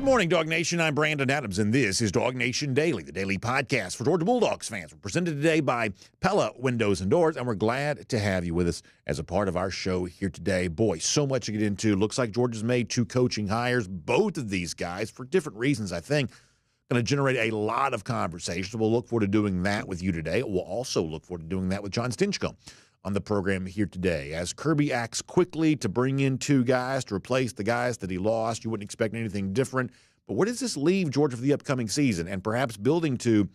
morning, Dog Nation. I'm Brandon Adams, and this is DawgNation Daily, the daily podcast for Georgia Bulldogs fans. We're presented today by Pella Windows and Doors, and we're glad to have you with us as a part of our show here today. Boy, so much to get into. Looks like Georgia's made two coaching hires, both of these guys, for different reasons, I think. Going to generate a lot of conversation. We'll look forward to doing that with you today. We'll also look forward to doing that with John Stinchcomb on the program here today. As Kirby acts quickly to bring in two guys to replace the guys that he lost, you wouldn't expect anything different. But where does this leave Georgia for the upcoming season? And perhaps building to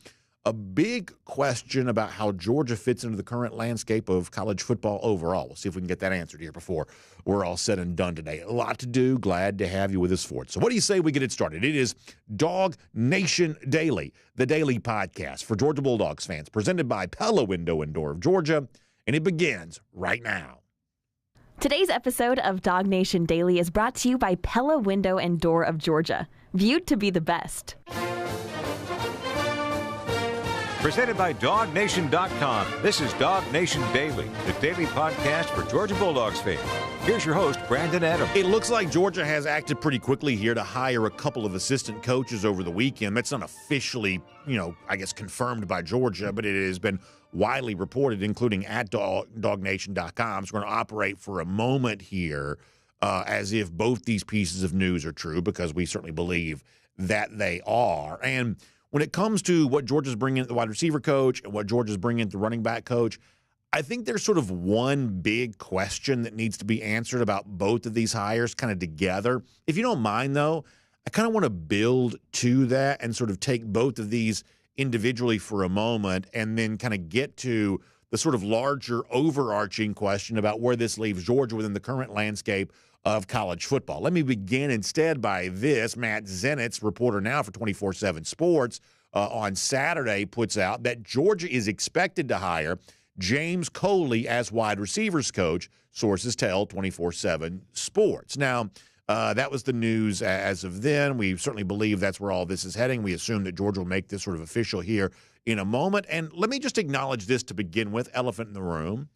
a big question about how Georgia fits into the current landscape of college football overall. We'll see if we can get that answered here before we're all said and done today. A lot to do. Glad to have you with us for it. So what do you say we get it started? It is DawgNation Daily, the daily podcast for Georgia Bulldogs fans, presented by Pella Window and Door of Georgia. And it begins right now. Today's episode of DawgNation Daily is brought to you by Pella Window and Door of Georgia, viewed to be the best. Presented by DawgNation.com. This is DawgNation Daily, the daily podcast for Georgia Bulldogs fans. Here's your host, Brandon Adams. It looks like Georgia has acted pretty quickly here to hire a couple of assistant coaches over the weekend. That's not officially, confirmed by Georgia, but it has been widely reported, including at DawgNation.com. So we're going to operate for a moment here as if both these pieces of news are true, because we certainly believe that they are. And when it comes to what Georgia's bringing in the wide receiver coach and what Georgia's bringing in the running back coach, I think there's sort of one big question that needs to be answered about both of these hires kind of together. If you don't mind, though, I kind of want to build to that and sort of take both of these individually for a moment and then kind of get to the sort of larger overarching question about where this leaves Georgia within the current landscape of college football. Let me begin instead by this. Matt Zenitz, reporter now for 24/7 Sports, on Saturday puts out that Georgia is expected to hire James Coley as wide receivers coach, sources tell 24/7 Sports. Now, that was the news as of then. We certainly believe that's where all this is heading. We assume that Georgia will make this sort of official here in a moment. And let me just acknowledge this to begin with, elephant in the room.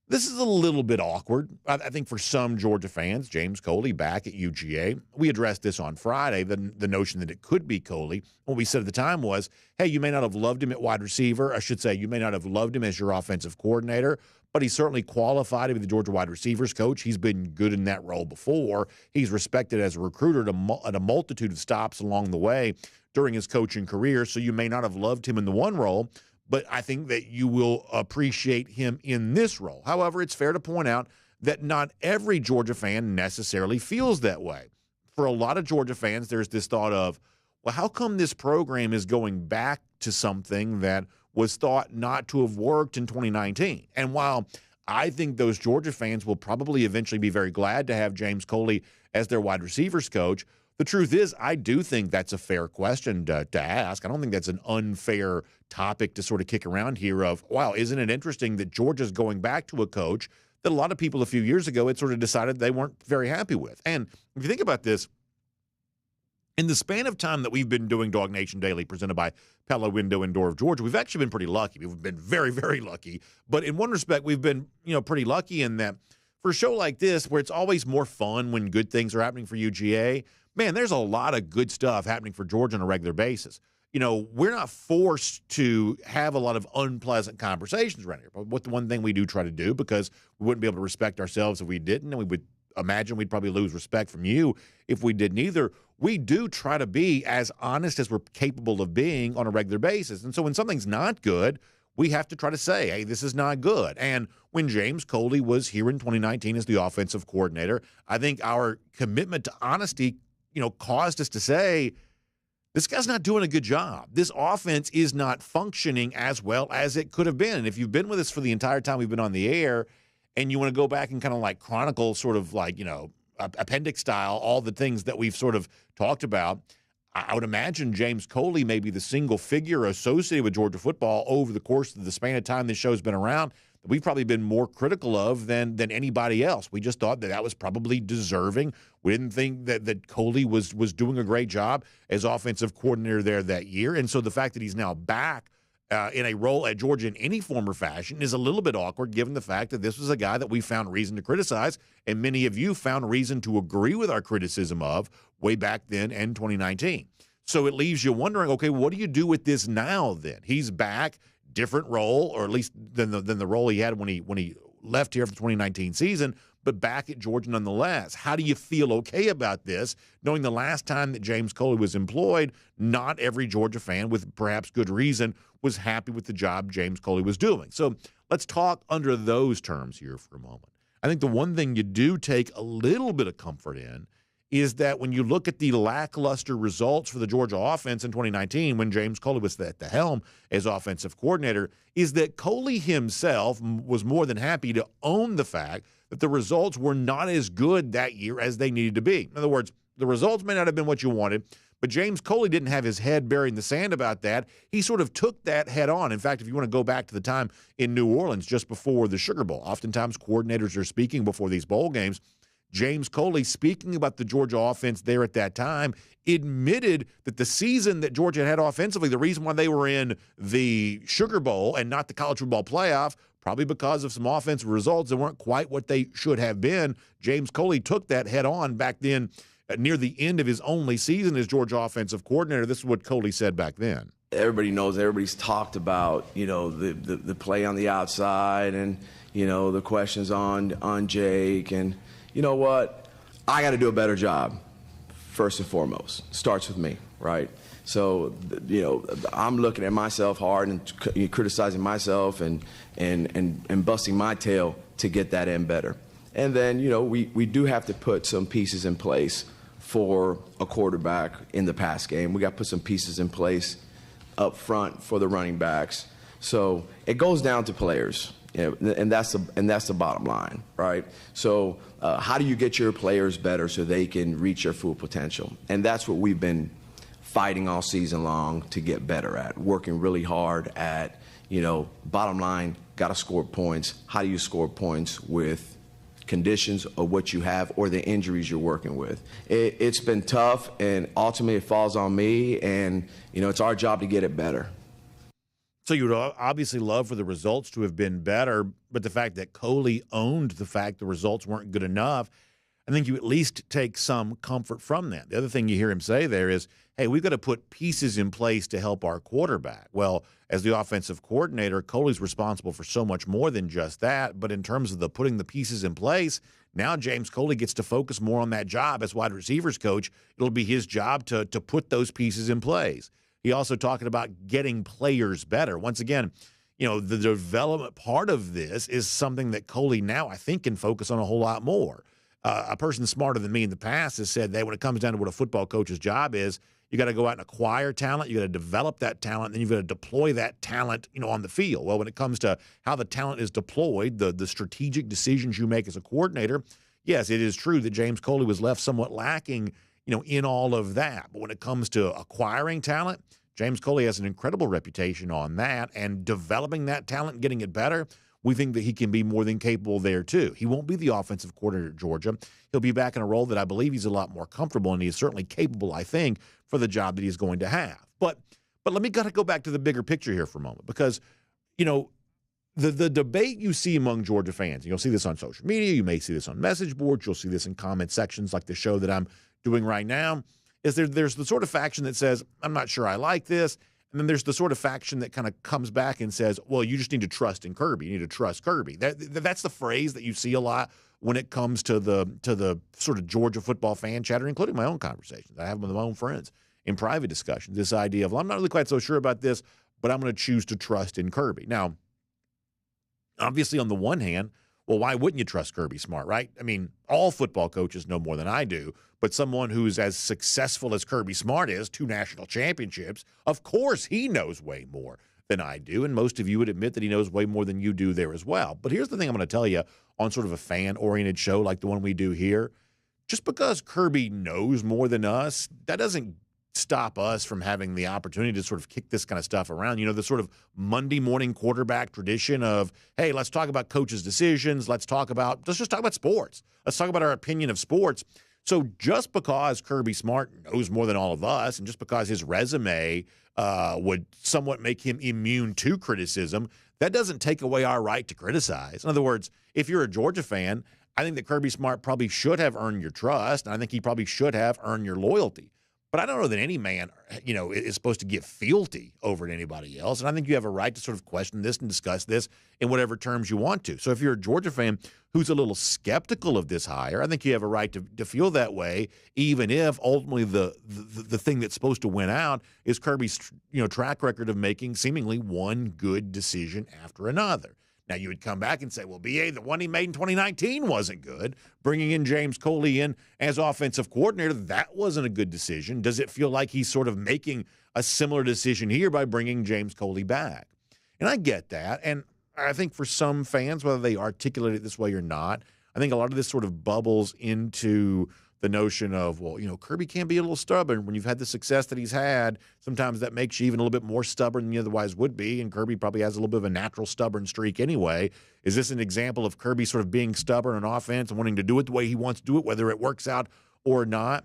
This is a little bit awkward, I think, for some Georgia fans. James Coley back at UGA. We addressed this on Friday, the notion that it could be Coley. What we said at the time was, hey, you may not have loved him at wide receiver. I should say you may not have loved him as your offensive coordinator, but he's certainly qualified to be the Georgia wide receivers coach. He's been good in that role before. He's respected as a recruiter at a multitude of stops along the way during his coaching career, so you may not have loved him in the one role, but I think that you will appreciate him in this role. However, it's fair to point out that not every Georgia fan necessarily feels that way. For a lot of Georgia fans, there's this thought of, well, how come this program is going back to something that was thought not to have worked in 2019? And while I think those Georgia fans will probably eventually be very glad to have James Coley as their wide receivers coach, the truth is, I do think that's a fair question to ask. I don't think that's an unfair topic to sort of kick around here of, wow, isn't it interesting that Georgia's going back to a coach that a lot of people a few years ago had sort of decided they weren't very happy with. And if you think about this, in the span of time that we've been doing DawgNation Daily, presented by Pella Window and Door of Georgia, we've actually been pretty lucky. We've been very, very lucky. But in one respect, we've been, pretty lucky in that for a show like this, where it's always more fun when good things are happening for UGA, man, there's a lot of good stuff happening for Georgia on a regular basis. We're not forced to have a lot of unpleasant conversations around here. But what the one thing we do try to do, because we wouldn't be able to respect ourselves if we didn't, and we would imagine we'd probably lose respect from you if we didn't either, we do try to be as honest as we're capable of being on a regular basis. And so when something's not good, we have to try to say, hey, this is not good. And when James Coley was here in 2019 as the offensive coordinator, I think our commitment to honesty caused us to say, this guy's not doing a good job. This offense is not functioning as well as it could have been. And if you've been with us for the entire time we've been on the air and you want to go back and kind of like chronicle sort of like, appendix style, all the things that we've sort of talked about, I would imagine James Coley may be the single figure associated with Georgia football over the course of the span of time this show's been around that we've probably been more critical of than anybody else. We just thought that was probably deserving. We didn't think that Coley was doing a great job as offensive coordinator there that year. And so the fact that he's now back in a role at Georgia in any form or fashion is a little bit awkward given the fact that this was a guy that we found reason to criticize, and many of you found reason to agree with our criticism of way back then in 2019. So it leaves you wondering, okay, what do you do with this now then? He's back, different role, or at least than the role he had when he left here for the 2019 season, but back at Georgia nonetheless. How do you feel okay about this, knowing the last time that James Coley was employed, not every Georgia fan, with perhaps good reason, was happy with the job James Coley was doing? So let's talk under those terms here for a moment. I think the one thing you do take a little bit of comfort in is that when you look at the lackluster results for the Georgia offense in 2019, when James Coley was at the helm as offensive coordinator, is that Coley himself was more than happy to own the fact that the results were not as good that year as they needed to be. In other words, the results may not have been what you wanted, but James Coley didn't have his head buried in the sand about that. He sort of took that head on. In fact, if you want to go back to the time in New Orleans just before the Sugar Bowl, oftentimes coordinators are speaking before these bowl games. James Coley, speaking about the Georgia offense there at that time, admitted that the season that Georgia had offensively, the reason why they were in the Sugar Bowl and not the college football playoff, probably because of some offensive results that weren't quite what they should have been. James Coley took that head on back then near the end of his only season as Georgia offensive coordinator. This is what Coley said back then. Everybody knows, everybody's talked about, the play on the outside and, the questions on Jake. And you know what? I got to do a better job, first and foremost. Starts with me, right? So, I'm looking at myself hard and criticizing myself and busting my tail to get that in better. And then, we do have to put some pieces in place for a quarterback in the pass game. We got to put some pieces in place up front for the running backs. So it goes down to players, and that's the bottom line, right? So how do you get your players better so they can reach their full potential? And that's what we've been fighting all season long to get better at, working really hard at, bottom line, got to score points. How do you score points with conditions of what you have or the injuries you're working with? It's been tough, and ultimately it falls on me, and, it's our job to get it better. So you would obviously love for the results to have been better, but the fact that Coley owned the fact the results weren't good enough, I think you at least take some comfort from that. The other thing you hear him say there is, hey, we've got to put pieces in place to help our quarterback. Well, as the offensive coordinator, Coley's responsible for so much more than just that. But in terms of putting the pieces in place, now James Coley gets to focus more on that job as wide receivers coach. It'll be his job to put those pieces in place. He also talking about getting players better. Once again, the development part of this is something that Coley now, I think, can focus on a whole lot more. A person smarter than me in the past has said that when it comes down to what a football coach's job is, you got to go out and acquire talent. You got to develop that talent, and then you've got to deploy that talent, on the field. Well, when it comes to how the talent is deployed, the strategic decisions you make as a coordinator, yes, it is true that James Coley was left somewhat lacking, in all of that. But when it comes to acquiring talent, James Coley has an incredible reputation on that, and developing that talent and getting it better, we think that he can be more than capable there too. He won't be the offensive coordinator at Georgia. He'll be back in a role that I believe he's a lot more comfortable, and he is certainly capable, I think, for the job that he's going to have. But let me go back to the bigger picture here for a moment, because, the debate you see among Georgia fans, you'll see this on social media, you may see this on message boards, you'll see this in comment sections like the show that I'm doing right now, is there's the sort of faction that says, I'm not sure I like this. And then there's the sort of faction that kind of comes back and says, well, you just need to trust in Kirby. You need to trust Kirby. That's the phrase that you see a lot when it comes to the sort of Georgia football fan chatter, including my own conversations. I have with my own friends in private discussions, this idea of, well, I'm not really quite so sure about this, but I'm going to choose to trust in Kirby. Now, obviously, on the one hand, well, why wouldn't you trust Kirby Smart, right? I mean, all football coaches know more than I do, but someone who's as successful as Kirby Smart is, 2 national championships, of course he knows way more than I do, and most of you would admit that he knows way more than you do there as well. But here's the thing I'm going to tell you on sort of a fan-oriented show like the one we do here. Just because Kirby knows more than us, that doesn't stop us from having the opportunity to sort of kick this kind of stuff around. The sort of Monday morning quarterback tradition of, hey, let's talk about coaches' decisions. Let's just talk about sports. Let's talk about our opinion of sports. So just because Kirby Smart knows more than all of us, and just because his resume would somewhat make him immune to criticism. That doesn't take away our right to criticize. In other words, if you're a Georgia fan, I think that Kirby Smart probably should have earned your trust, and I think he probably should have earned your loyalty. But I don't know that any man, is supposed to get fealty over to anybody else. And I think you have a right to sort of question this and discuss this in whatever terms you want to. So if you're a Georgia fan who's a little skeptical of this hire, I think you have a right to feel that way, even if ultimately the thing that's supposed to win out is Kirby's track record of making seemingly one good decision after another. Now, you would come back and say, well, BA, the one he made in 2019 wasn't good. Bringing in James Coley in as offensive coordinator, that wasn't a good decision. Does it feel like he's sort of making a similar decision here by bringing James Coley back? And I get that. And I think for some fans, whether they articulate it this way or not, I think a lot of this sort of bubbles into the notion of, well, Kirby can be a little stubborn. When you've had the success that he's had, sometimes that makes you even a little bit more stubborn than you otherwise would be, and Kirby probably has a little bit of a natural stubborn streak anyway. Is this an example of Kirby sort of being stubborn on offense and wanting to do it the way he wants to do it, whether it works out or not?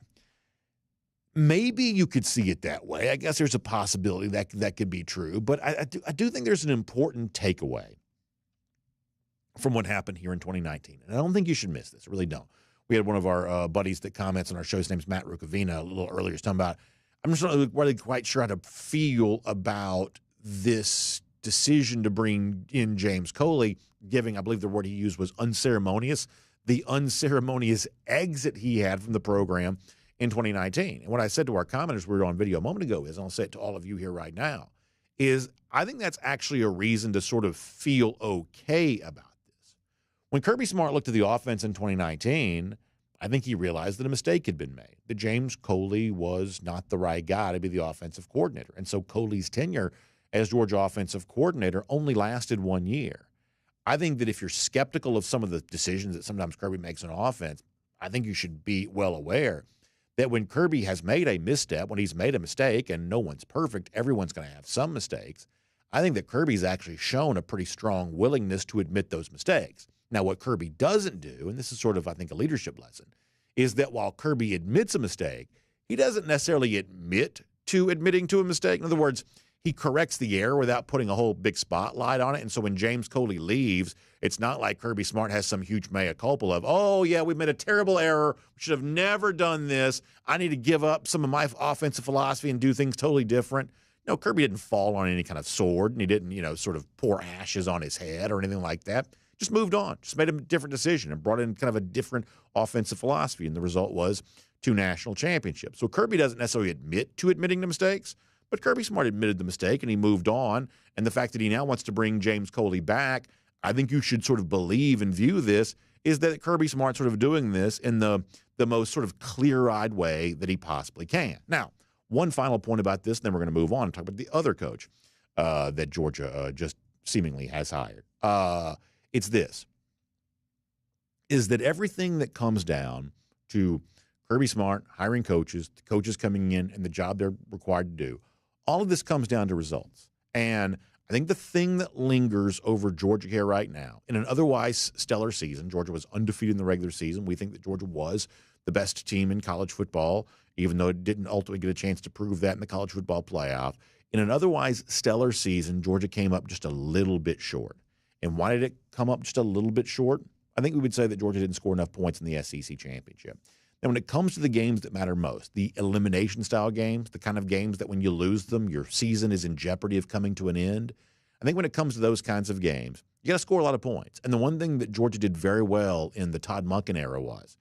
Maybe you could see it that way. I guess there's a possibility that could be true, but I do think there's an important takeaway from what happened here in 2019, and I don't think you should miss this. I really don't. We had one of our buddies that comments on our show. His name's Matt Rukavina. A little earlier, he's talking about, I'm just not really quite sure how to feel about this decision to bring in James Coley, giving, I believe the word he used was unceremonious, the unceremonious exit he had from the program in 2019. And what I said to our commenters, we were on video a moment ago, is, and I'll say it to all of you here right now, is I think that's actually a reason to sort of feel okay about this. When Kirby Smart looked at the offense in 2019, I think he realized that a mistake had been made, that James Coley was not the right guy to be the offensive coordinator. And so Coley's tenure as Georgia offensive coordinator only lasted 1 year. I think that if you're skeptical of some of the decisions that sometimes Kirby makes on offense, I think you should be well aware that when Kirby has made a misstep, when he's made a mistake, and no one's perfect, everyone's going to have some mistakes, I think that Kirby's actually shown a pretty strong willingness to admit those mistakes. Now, what Kirby doesn't do, and this is sort of, I think, a leadership lesson, is that while Kirby admits a mistake, he doesn't necessarily admit to admitting to a mistake. In other words, he corrects the error without putting a whole big spotlight on it. And so when James Coley leaves, it's not like Kirby Smart has some huge mea culpa of, oh, yeah, we made a terrible error. We should have never done this. I need to give up some of my offensive philosophy and do things totally different. No, Kirby didn't fall on any kind of sword, and he didn't, sort of pour ashes on his head or anything like that. Just moved on, just made a different decision and brought in kind of a different offensive philosophy. And the result was 2 national championships. So Kirby doesn't necessarily admit to admitting the mistakes, but Kirby Smart admitted the mistake and he moved on. And the fact that he now wants to bring James Coley back, I think you should sort of believe and view this is that Kirby Smart sort of doing this in the most sort of clear-eyed way that he possibly can. Now, one final point about this, and then we're going to move on and talk about the other coach that Georgia just seemingly has hired. It's this, is that everything that comes down to Kirby Smart hiring coaches, the coaches coming in, and the job they're required to do, all of this comes down to results. And I think the thing that lingers over Georgia here right now, in an otherwise stellar season, Georgia was undefeated in the regular season. We think that Georgia was the best team in college football, even though it didn't ultimately get a chance to prove that in the college football playoff. In an otherwise stellar season, Georgia came up just a little bit short. And why did it come up just a little bit short? I think we would say that Georgia didn't score enough points in the SEC championship. Now, when it comes to the games that matter most, the elimination-style games, the kind of games that when you lose them, your season is in jeopardy of coming to an end, I think when it comes to those kinds of games, you got to score a lot of points. And the one thing that Georgia did very well in the Todd Monken era was,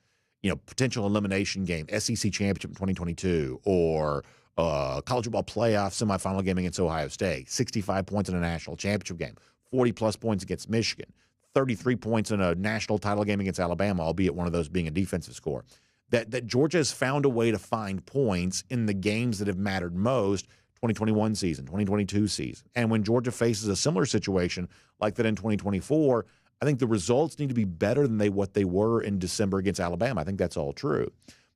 potential elimination game, SEC championship in 2022, or college football playoff semifinal game against Ohio State, 65 points in a national championship game, 40-plus points against Michigan, 33 points in a national title game against Alabama, albeit one of those being a defensive score. That Georgia has found a way to find points in the games that have mattered most, 2021 season, 2022 season. And when Georgia faces a similar situation like that in 2024, I think the results need to be better than what they were in December against Alabama. I think that's all true.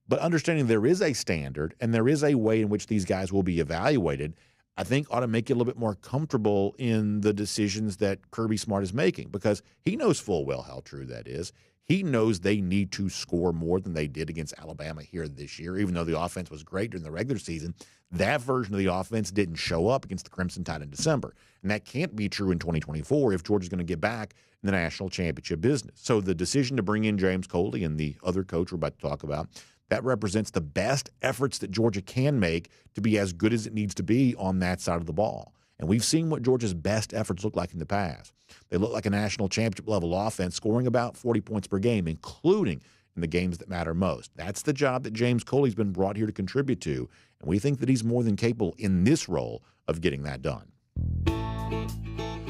But understanding there is a standard and there is a way in which these guys will be evaluated, I think ought to make you a little bit more comfortable in the decisions that Kirby Smart is making, because he knows full well how true that is. He knows they need to score more than they did against Alabama here this year, even though the offense was great during the regular season. That version of the offense didn't show up against the Crimson Tide in December. And that can't be true in 2024 if Georgia's going to get back in the national championship business. So the decision to bring in James Coley and the other coach we're about to talk about, that represents the best efforts that Georgia can make to be as good as it needs to be on that side of the ball. And we've seen what Georgia's best efforts look like in the past. They look like a national championship level offense, scoring about 40 points per game, including in the games that matter most. That's the job that James Coley's been brought here to contribute to, and we think that he's more than capable in this role of getting that done.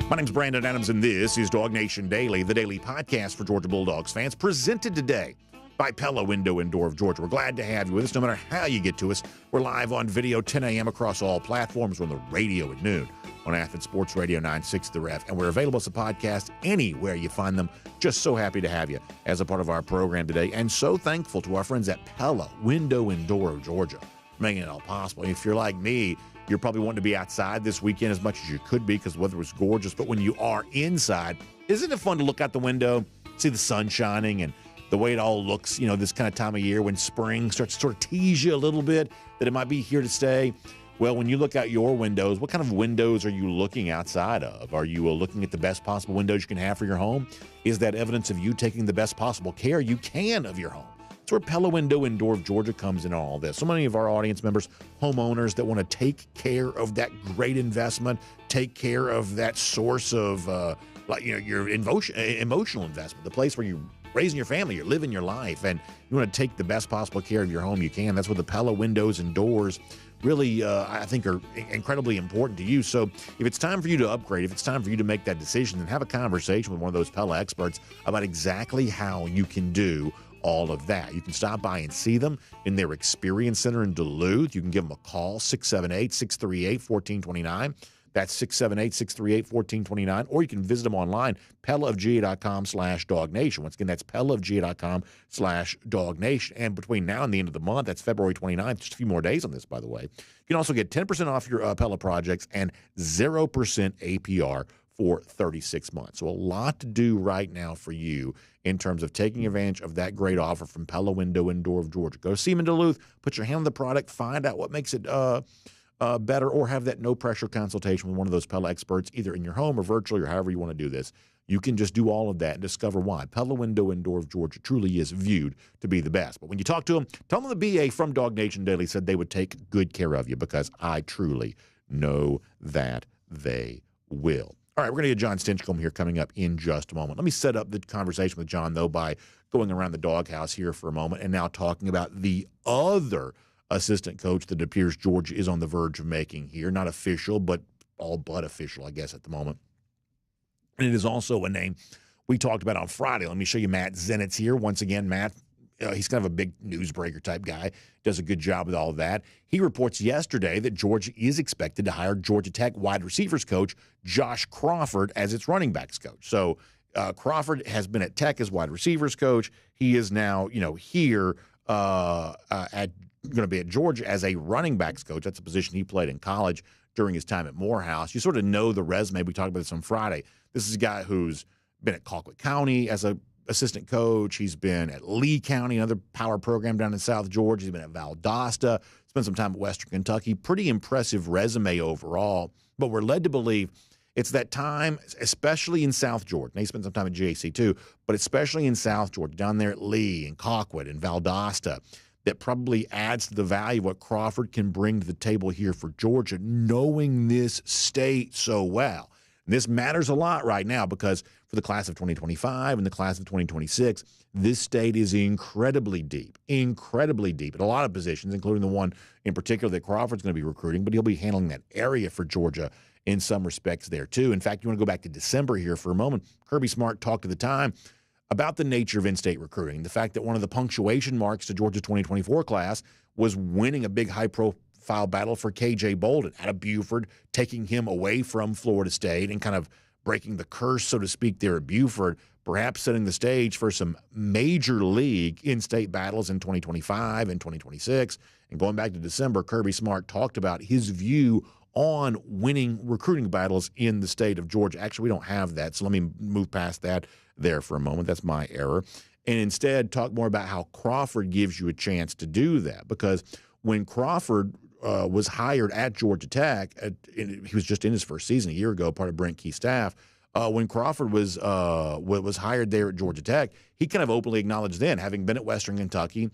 My name's Brandon Adams, and this is DawgNation Daily, the daily podcast for Georgia Bulldogs fans, presented today by Pella Window and Door of Georgia. We're glad to have you with us, no matter how you get to us. We're live on video, 10 a.m. across all platforms. We're on the radio at noon on Athens Sports Radio 960 The Ref, and we're available as a podcast anywhere you find them. Just so happy to have you as a part of our program today, and so thankful to our friends at Pella Window and Door of Georgia, making it all possible. If you're like me, you're probably wanting to be outside this weekend as much as you could be because the weather was gorgeous, but when you are inside, isn't it fun to look out the window, see the sun shining, and the way it all looks, this kind of time of year when spring starts to sort of tease you a little bit that it might be here to stay? Well, when you look out your windows, what kind of windows are you looking outside of? Are you looking at the best possible windows you can have for your home? Is that evidence of you taking the best possible care you can of your home? That's where Pella Window and Door of Georgia comes in all this. So many of our audience members, homeowners that want to take care of that great investment, take care of that source of your emotional investment, the place where you're raising your family, you're living your life, and you want to take the best possible care of your home you can. That's where the Pella Windows and Doors really, I think, are incredibly important to you. So if it's time for you to upgrade, if it's time for you to make that decision, then have a conversation with one of those Pella experts about exactly how you can do all of that. You can stop by and see them in their Experience Center in Duluth. You can give them a call, 678-638-1429. That's 678-638-1429. Or you can visit them online, pellaofga.com/DawgNation. Once again, that's pellaofga.com/DawgNation. And between now and the end of the month, that's February 29th, just a few more days on this, by the way, you can also get 10% off your Pella projects and 0% APR for 36 months. So a lot to do right now for you in terms of taking advantage of that great offer from Pella Window and Door of Georgia. Go see them in Duluth, put your hand on the product, find out what makes it better, or have that no-pressure consultation with one of those Pella experts, either in your home or virtually or however you want to do this. You can just do all of that and discover why Pella Window and Door of Georgia truly is viewed to be the best. But when you talk to them, tell them the BA from DawgNation Daily said they would take good care of you, because I truly know that they will. All right, we're going to get John Stinchcomb here coming up in just a moment. Let me set up the conversation with John, though, by going around the doghouse here for a moment and now talking about the other assistant coach that it appears Georgia is on the verge of making here. Not official, but all but official, I guess, at the moment. And it is also a name we talked about on Friday. Let me show you Matt Zenitz here. Once again, Matt, he's kind of a big newsbreaker type guy, does a good job with all of that. He reports yesterday that Georgia is expected to hire Georgia Tech wide receivers coach Josh Crawford as its running backs coach. So Crawford has been at Tech as wide receivers coach. He is now, here going to be at Georgia as a running backs coach. That's a position he played in college during his time at Morehouse. You sort of know the resume. We talked about this on Friday. This is a guy who's been at Colquitt County as a assistant coach. He's been at Lee County, another power program down in South Georgia. He's been at Valdosta, spent some time at Western Kentucky. Pretty impressive resume overall, but we're led to believe it's that time, especially in South Georgia. Now, he spent some time at GAC too, but especially in South Georgia, down there at Lee and Colquitt and Valdosta, that probably adds to the value of what Crawford can bring to the table here for Georgia, knowing this state so well. And this matters a lot right now because for the class of 2025 and the class of 2026, this state is incredibly deep at a lot of positions, including the one in particular that Crawford's going to be recruiting, but he'll be handling that area for Georgia in some respects there too. In fact, you want to go back to December here for a moment. Kirby Smart talked at the time about the nature of in-state recruiting, the fact that one of the punctuation marks to Georgia's 2024 class was winning a big high-profile battle for K.J. Bolden out of Buford, taking him away from Florida State and kind of breaking the curse, so to speak, there at Buford, perhaps setting the stage for some major league in-state battles in 2025 and 2026. And going back to December, Kirby Smart talked about his view on winning recruiting battles in the state of Georgia. Actually, we don't have that, so let me move past that there for a moment. That's my error. and instead talk more about how Crawford gives you a chance to do that. Because when Crawford was hired at Georgia Tech, he was just in his first season a year ago, part of Brent Key's staff. When Crawford was hired there at Georgia Tech, he kind of openly acknowledged then, having been at Western Kentucky,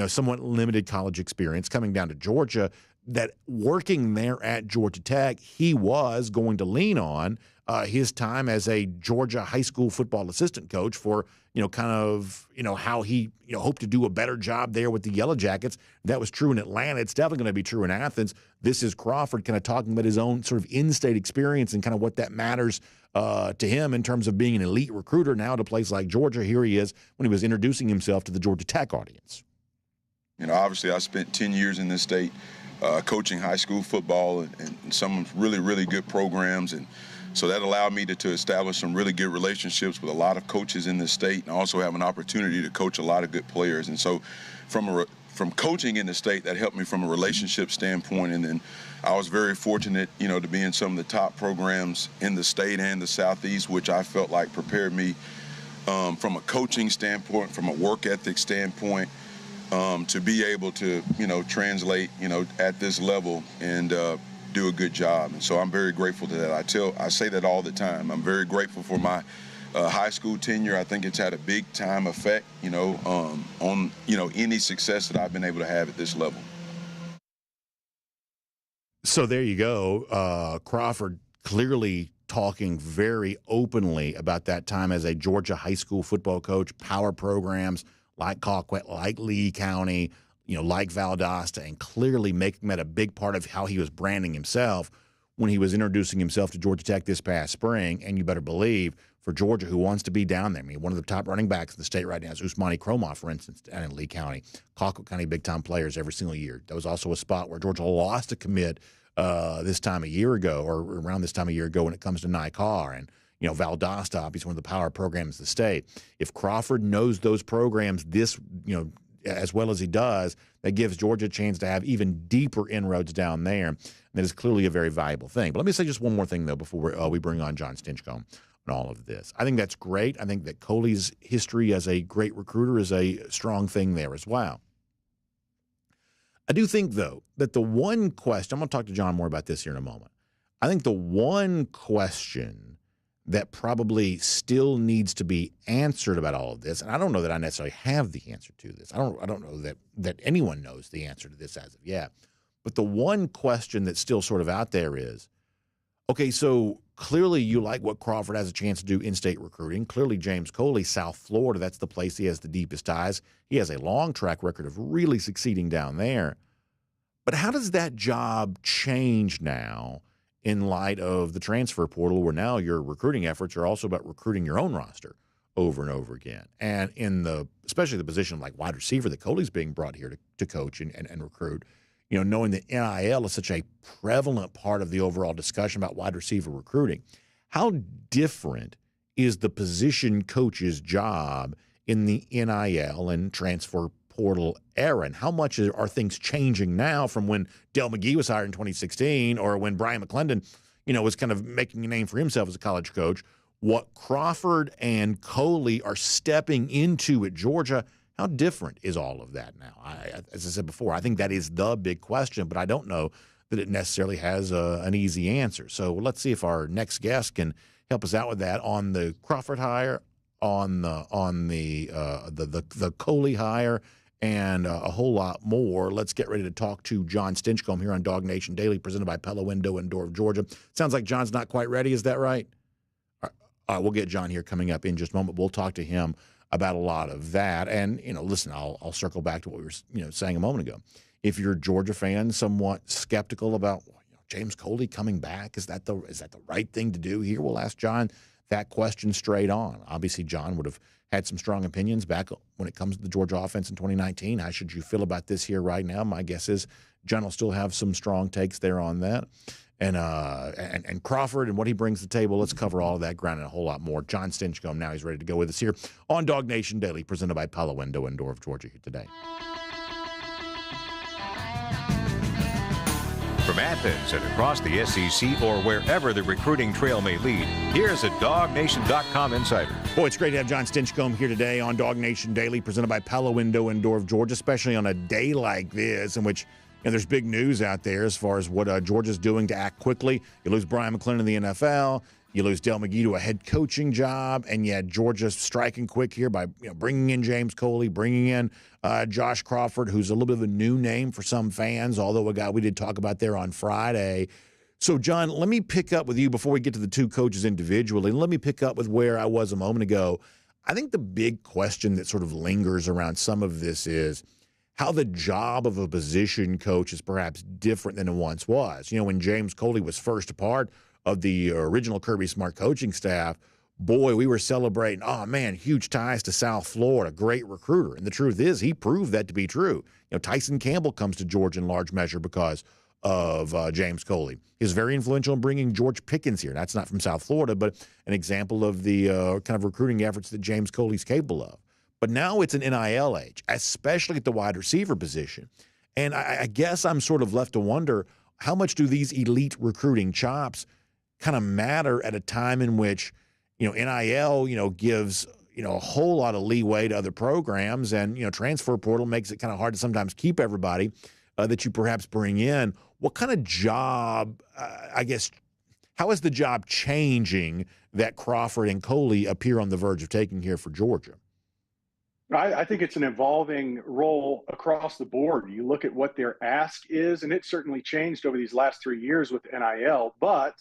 somewhat limited college experience, coming down to Georgia, that working there at Georgia Tech, he was going to lean on his time as a Georgia high school football assistant coach for, how he, hoped to do a better job there with the Yellow Jackets. That was true in Atlanta. It's definitely going to be true in Athens. This is Crawford kind of talking about his own sort of in-state experience and kind of what that matters to him in terms of being an elite recruiter now at a place like Georgia. Here he is when he was introducing himself to the Georgia Tech audience. Obviously I spent 10 years in this state coaching high school football and some really, really good programs. And so that allowed me to establish some really good relationships with a lot of coaches in this state, and also have an opportunity to coach a lot of good players. And so from coaching in the state, that helped me from a relationship standpoint. And then I was very fortunate, to be in some of the top programs in the state and the Southeast, which I felt like prepared me from a coaching standpoint, from a work ethic standpoint, to be able to, translate, at this level and do a good job. And so I'm very grateful to that. I say that all the time. I'm very grateful for my high school tenure. I think it's had a big time effect, on, any success that I've been able to have at this level. So there you go. Crawford clearly talking very openly about that time as a Georgia high school football coach, power programs like Colquitt, like Lee County, like Valdosta, and clearly making that a big part of how he was branding himself when he was introducing himself to Georgia Tech this past spring. And you better believe, for Georgia, who wants to be down there, one of the top running backs in the state right now is Usmani Cromah, for instance, down in Lee County. Colquitt County big-time players every single year. That was also a spot where Georgia lost a commit this time a year ago, or around this time a year ago when it comes to Nycar. And Valdosta, obviously one of the power programs of the state. If Crawford knows those programs as well as he does, that gives Georgia a chance to have even deeper inroads down there. And that is clearly a very valuable thing. But let me say just one more thing, though, before we bring on John Stinchcomb on all of this. I think that's great. I think that Coley's history as a great recruiter is a strong thing there as well. I do think, though, that the one question, I'm going to talk to John more about this here in a moment. I think the one question that probably still needs to be answered about all of this, and I don't know that I necessarily have the answer to this. I don't know that anyone knows the answer to this as of yet. But the one question that's still sort of out there is, okay, so clearly you like what Crawford has a chance to do in-state recruiting. Clearly James Coley, South Florida, that's the place he has the deepest ties. He has a long track record of really succeeding down there. But how does that job change now in light of the transfer portal, where now your recruiting efforts are also about recruiting your own roster over and over again? And especially the position like wide receiver that Coley's being brought here to coach and recruit, knowing that NIL is such a prevalent part of the overall discussion about wide receiver recruiting, how different is the position coach's job in the NIL and transfer portal era, and how much are things changing now from when Del McGee was hired in 2016, or when Brian McClendon, was kind of making a name for himself as a college coach? What Crawford and Coley are stepping into at Georgia, how different is all of that now? As I said before, I think that is the big question, but I don't know that it necessarily has an easy answer. So let's see if our next guest can help us out with that on the Crawford hire, on the Coley hire, and a whole lot more. Let's get ready to talk to John Stinchcomb here on DawgNation Daily, presented by Pella Window and Door of Georgia. Sounds like John's not quite ready. Is that right? We'll get John here coming up in just a moment. We'll talk to him about a lot of that. And, listen, I'll circle back to what we were saying a moment ago. If you're a Georgia fan, somewhat skeptical about James Coley coming back, is that the right thing to do here? We'll ask John that question straight on. Obviously, John would have had some strong opinions back when it comes to the Georgia offense in 2019. How should you feel about this here right now? My guess is John will still have some strong takes there on that. And Crawford and what he brings to the table. Let's cover all of that ground and a whole lot more. John Stinchcomb, now he's ready to go with us here on DawgNation Daily, presented by Pella Window and Door of Georgia here today. From Athens and across the SEC or wherever the recruiting trail may lead, here's a DawgNation.com insider. Boy, it's great to have John Stinchcomb here today on DawgNation Daily, presented by Pella Window and Door of Georgia, especially on a day like this in which there's big news out there as far as what Georgia's doing to act quickly. You lose Brian McClendon in the NFL. You lose Dale McGee to a head coaching job, and yet Georgia's striking quick here by bringing in James Coley, bringing in Josh Crawford, who's a little bit of a new name for some fans, although a guy we did talk about there on Friday. So, John, let me pick up with you before we get to the two coaches individually. Let me pick up with where I was a moment ago. I think the big question that sort of lingers around some of this is how the job of a position coach is perhaps different than it once was. When James Coley was first a part of the original Kirby Smart coaching staff, boy, we were celebrating, oh, man, huge ties to South Florida, great recruiter. And the truth is he proved that to be true. Tyson Campbell comes to Georgia in large measure because of James Coley. He was very influential in bringing George Pickens here. That's not from South Florida, but an example of the kind of recruiting efforts that James Coley's capable of. But now it's an NIL age, especially at the wide receiver position. And I guess I'm sort of left to wonder, how much do these elite recruiting chops kind of matter at a time in which, NIL, gives, a whole lot of leeway to other programs, and, transfer portal makes it kind of hard to sometimes keep everybody that you perhaps bring in. What kind of job, how is the job changing that Crawford and Coley appear on the verge of taking here for Georgia? I think it's an evolving role across the board. You look at what their ask is, and it's certainly changed over these last 3 years with NIL, but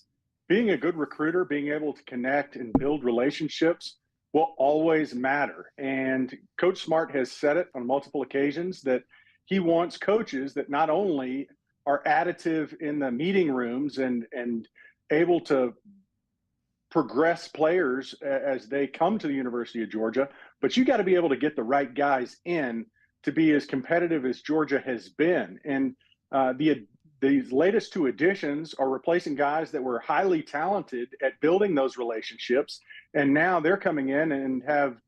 being a good recruiter, being able to connect and build relationships will always matter. And Coach Smart has said it on multiple occasions that he wants coaches that not only are additive in the meeting rooms and able to progress players as they come to the University of Georgia, but you got to be able to get the right guys in to be as competitive as Georgia has been. And these latest two additions are replacing guys that were highly talented at building those relationships, and now they're coming in and have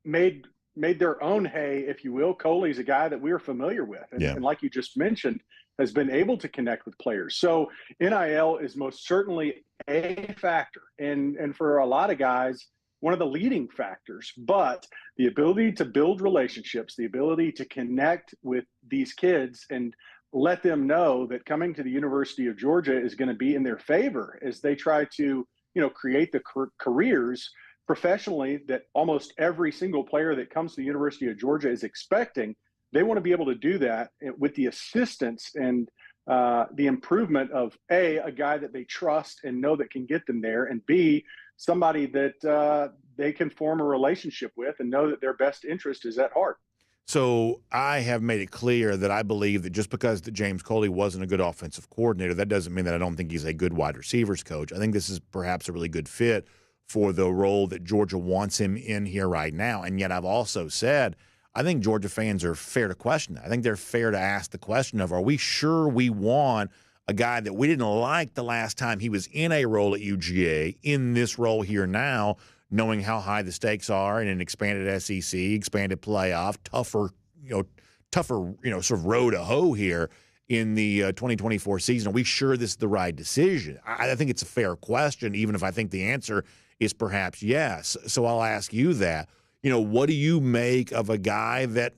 made their own hay, if you will. Coley's a guy that we're familiar with, and like you just mentioned, has been able to connect with players. So NIL is most certainly a factor, and for a lot of guys, one of the leading factors. But the ability to build relationships, the ability to connect with these kids and let them know that coming to the University of Georgia is going to be in their favor as they try to, create the careers professionally that almost every single player that comes to the University of Georgia is expecting. They want to be able to do that with the assistance and the improvement of a guy that they trust and know that can get them there, and B, somebody that they can form a relationship with and know that their best interest is at heart. So I have made it clear that I believe that just because James Coley wasn't a good offensive coordinator, that doesn't mean that I don't think he's a good wide receivers coach. I think this is perhaps a really good fit for the role that Georgia wants him in here right now. And yet I've also said I think Georgia fans are fair to question that. I think they're fair to ask the question of, are we sure we want a guy that we didn't like the last time he was in a role at UGA in this role here now, knowing how high the stakes are in an expanded SEC, expanded playoff, tougher, sort of road to hoe here in the 2024 season. Are we sure this is the right decision? I think it's a fair question, even if I think the answer is perhaps yes. So I'll ask you that. What do you make of a guy that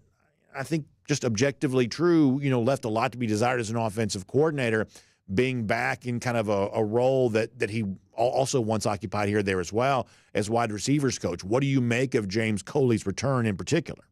I think just objectively true, left a lot to be desired as an offensive coordinator, being back in kind of a role that he also once occupied here there as well as wide receivers coach? What do you make of James Coley's return in particular?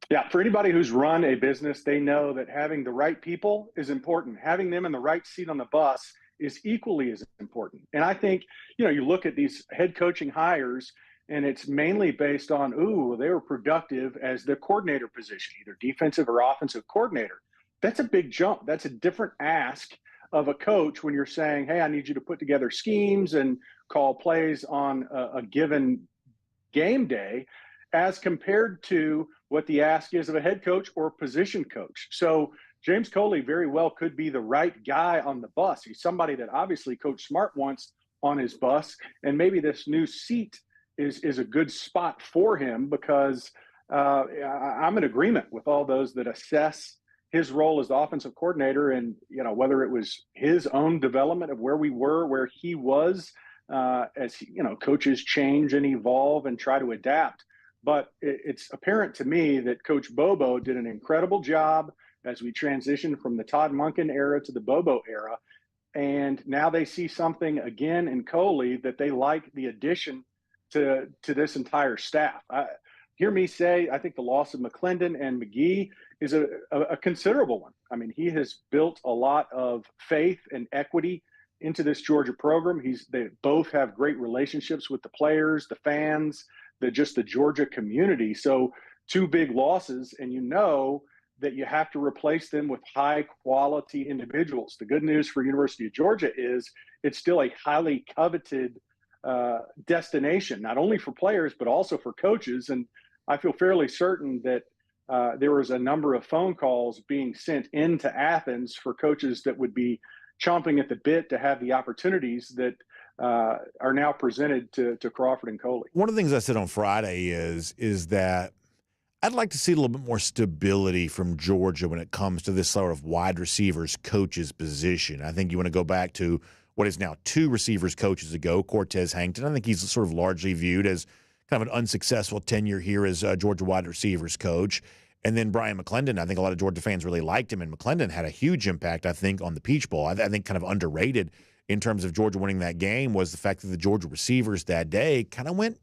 Yeah, for anybody who's run a business, they know that having the right people is important. Having them in the right seat on the bus is equally as important. And I think, you look at these head coaching hires, and it's mainly based on, they were productive as the coordinator position, either defensive or offensive coordinator. That's a big jump. That's a different ask of a coach when you're saying, hey, I need you to put together schemes and call plays on a given game day, as compared to what the ask is of a head coach or position coach. So James Coley very well could be the right guy on the bus. He's somebody that obviously Coach Smart wants on his bus, and maybe this new seat is a good spot for him, because I'm in agreement with all those that assess his role as the offensive coordinator, and whether it was his own development of where we were, where he was, as coaches change and evolve and try to adapt. But it's apparent to me that Coach Bobo did an incredible job as we transitioned from the Todd Monken era to the Bobo era. And now they see something again in Coley that they like the addition to this entire staff. Hear me say, I think the loss of McClendon and McGee is a considerable one. I mean, he has built a lot of faith and equity into this Georgia program. They both have great relationships with the players, the fans, the Georgia community. So 2 big losses, and that you have to replace them with high quality individuals. The good news for University of Georgia is it's still a highly coveted destination, not only for players, but also for coaches. And I feel fairly certain that there was a number of phone calls being sent into Athens for coaches that would be chomping at the bit to have the opportunities that are now presented to Crawford and Coley. One of the things I said on Friday is that I'd like to see a little bit more stability from Georgia when it comes to this sort of wide receivers coaches position. I think you want to go back to what is now 2 receivers coaches ago, Cortez Hankton. I think he's sort of largely viewed as kind of an unsuccessful tenure here as Georgia wide receivers coach. And then Brian McClendon, I think a lot of Georgia fans really liked him, and McClendon had a huge impact, I think, on the Peach Bowl. I think kind of underrated in terms of Georgia winning that game was the fact that the Georgia receivers that day kind of went,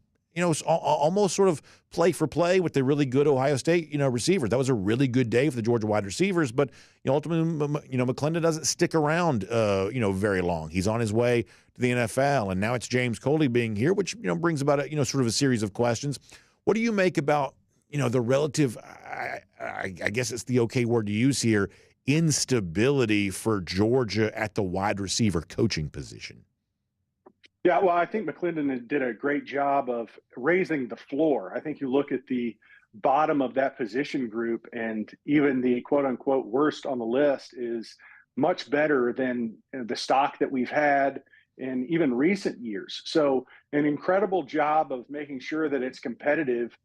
almost sort of play for play with the really good Ohio State, receivers. That was a really good day for the Georgia wide receivers, but ultimately, McClendon doesn't stick around, very long. He's on his way to the NFL, and now it's James Coley being here, which brings about sort of a series of questions. What do you make about the relative? I guess it's the okay word to use here, instability for Georgia at the wide receiver coaching position. Yeah, well, I think McClendon did a great job of raising the floor. I think you look at the bottom of that position group, and even the quote-unquote worst on the list is much better than the stock that we've had in even recent years. So an incredible job of making sure that it's competitive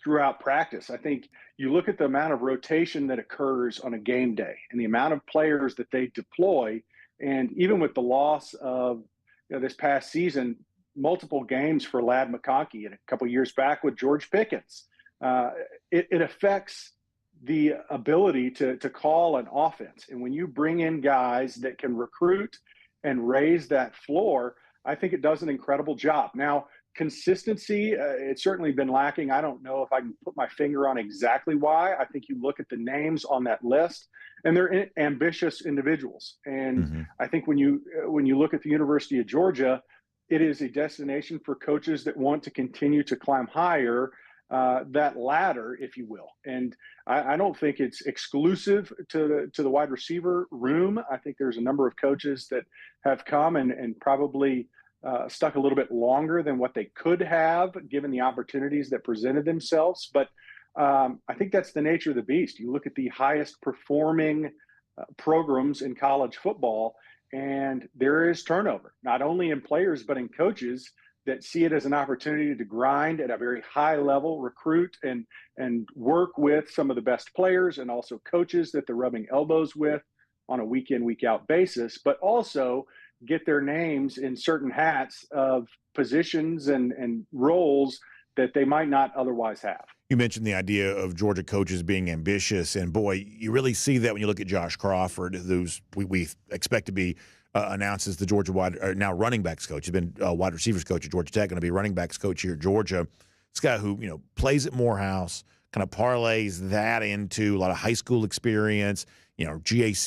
throughout practice. I think you look at the amount of rotation that occurs on a game day and the amount of players that they deploy, and even with the loss of this past season, multiple games for Ladd McConkey, and a couple years back with George Pickens. It affects the ability to call an offense. And when you bring in guys that can recruit and raise that floor, I think it does an incredible job. Now, consistency, it's certainly been lacking. I don't know if I can put my finger on exactly why. I think you look at the names on that list, and they're ambitious individuals. And I think when you look at the University of Georgia, it is a destination for coaches that want to continue to climb higher that ladder, if you will. And I don't think it's exclusive to the wide receiver room. I think there's a number of coaches that have come and probably stuck a little bit longer than what they could have given the opportunities that presented themselves. But I think that's the nature of the beast. You look at the highest performing programs in college football, and there is turnover, not only in players, but in coaches that see it as an opportunity to grind at a very high level, recruit and work with some of the best players, and also coaches that they're rubbing elbows with on a week in, week out basis, but also get their names in certain hats of positions and roles that they might not otherwise have. You mentioned the idea of Georgia coaches being ambitious, and boy, you really see that when you look at Josh Crawford, who's we expect to be announced as the Georgia now running backs coach. He's been wide receivers coach at Georgia Tech, going to be running backs coach here at Georgia. This guy who plays at Morehouse, kind of parlays that into a lot of high school experience. GAC,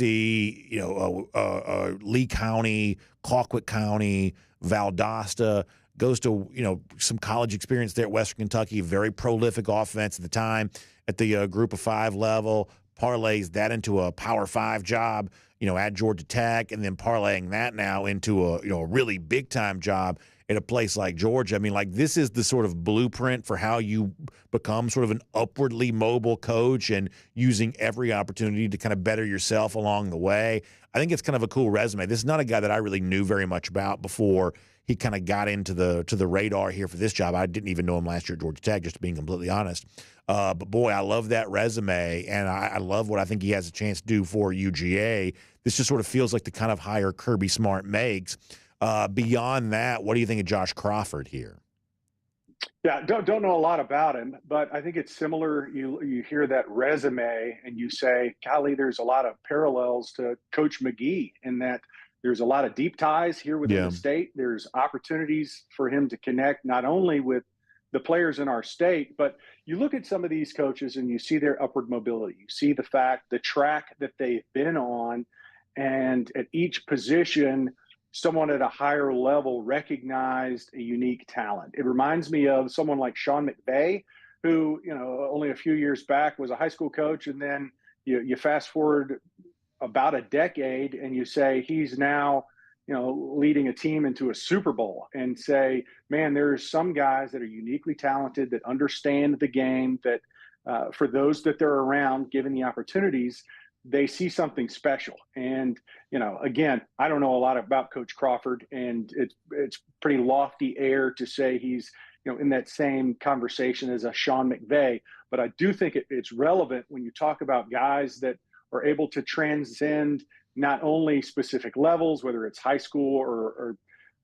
Lee County, Colquitt County, Valdosta. Goes to, some college experience there at Western Kentucky, very prolific offense at the time at the group of 5 level, parlays that into a Power 5 job, at Georgia Tech, and then parlaying that now into a really big-time job at a place like Georgia. I mean, like, this is the sort of blueprint for how you become sort of an upwardly mobile coach and using every opportunity to kind of better yourself along the way. I think it's kind of a cool resume. This is not a guy that I really knew very much about before he kind of got into the radar here for this job. I didn't even know him last year at Georgia Tech, just being completely honest. But boy, I love that resume, and I love what I think he has a chance to do for UGA. This just sort of feels like the kind of hire Kirby Smart makes. Beyond that, what do you think of Josh Crawford here? Yeah, don't know a lot about him, but I think it's similar. You hear that resume and you say, golly, there's a lot of parallels to Coach McGee in that there's a lot of deep ties here within the state. There's opportunities for him to connect not only with the players in our state, but you look at some of these coaches and you see their upward mobility. You see the track that they've been on, and at each position, someone at a higher level recognized a unique talent. It reminds me of someone like Sean McVay, who, only a few years back was a high school coach, and then you fast forward about a decade and you say he's now leading a team into a Super Bowl, and say, man, there's some guys that are uniquely talented, that understand the game, that for those that they're around, given the opportunities, they see something special. And, again, I don't know a lot about Coach Crawford, and it's pretty lofty air to say he's, in that same conversation as a Sean McVay. But I do think it's relevant when you talk about guys that are able to transcend not only specific levels, whether it's high school or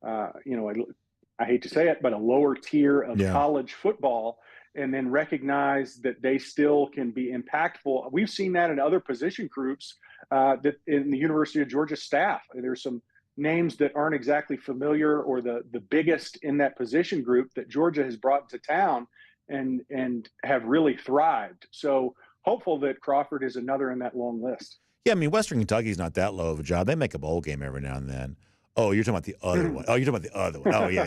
I hate to say it, but a lower tier of college football, and then recognize that they still can be impactful. We've seen that in other position groups that in the University of Georgia staff. There's some names that aren't exactly familiar or the biggest in that position group that Georgia has brought to town and have really thrived. So hopeful that Crawford is another in that long list. Yeah, I mean, Western Kentucky's not that low of a job. They make a bowl game every now and then. Oh, you're talking about the other one. Oh, you're talking about the other one. Oh, yeah.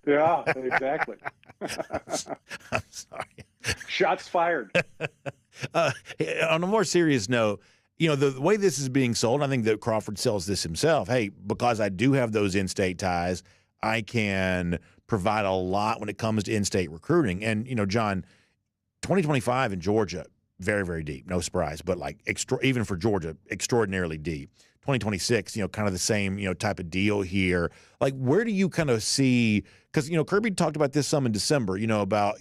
Yeah, exactly. I'm sorry. Shots fired. On a more serious note, the way this is being sold, I think that Crawford sells this himself. Hey, because I do have those in-state ties, I can provide a lot when it comes to in-state recruiting. And, John, 2025 in Georgia, very, very deep. No surprise. But, even for Georgia, extraordinarily deep. 2026, kind of the same, type of deal here. Like, where do you kind of see – because, Kirby talked about this some in December, about,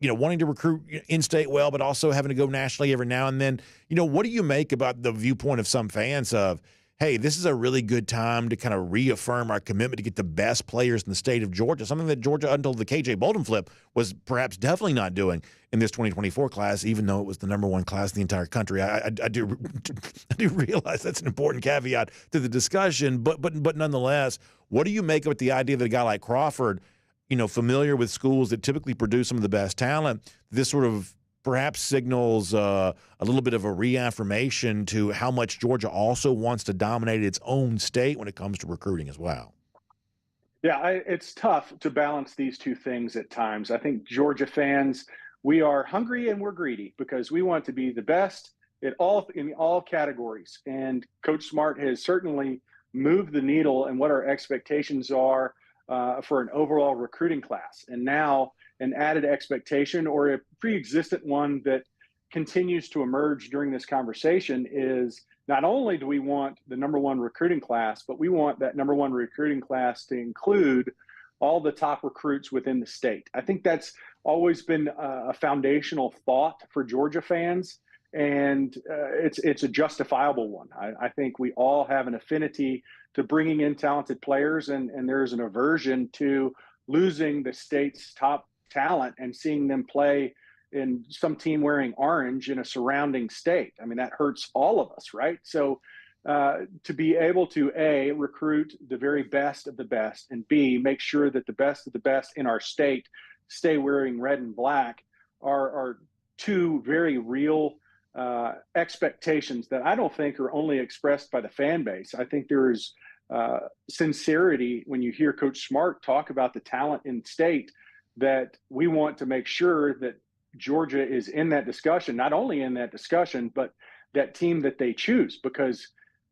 wanting to recruit in-state well, but also having to go nationally every now and then. What do you make about the viewpoint of some fans of, hey, this is a really good time to kind of reaffirm our commitment to get the best players in the state of Georgia, something that Georgia, until the KJ Bolden flip, was perhaps definitely not doing in this 2024 class, even though it was the number one class in the entire country. I do realize that's an important caveat to the discussion, but nonetheless, what do you make of the idea that a guy like Crawford, familiar with schools that typically produce some of the best talent, this sort of perhaps signals a little bit of a reaffirmation to how much Georgia also wants to dominate its own state when it comes to recruiting as well? Yeah, it's tough to balance these two things at times. I think Georgia fans, we are hungry and we're greedy because we want to be the best in all categories. And Coach Smart has certainly moved the needle in what our expectations are for an overall recruiting class. And now an added expectation, or a pre-existent one that continues to emerge during this conversation, is not only do we want the number one recruiting class, but we want that number one recruiting class to include all the top recruits within the state. I think that's always been a foundational thought for Georgia fans, and it's a justifiable one. I think we all have an affinity to bringing in talented players, and there's an aversion to losing the state's top talent and seeing them play in some team wearing orange in a surrounding state. I mean, that hurts all of us, right? So to be able to, A, recruit the very best of the best, and B, make sure that the best of the best in our state stay wearing red and black are two very real expectations that I don't think are only expressed by the fan base. I think there is sincerity when you hear Coach Smart talk about the talent in state, that we want to make sure that Georgia is in that discussion, not only in that discussion, but that team that they choose, because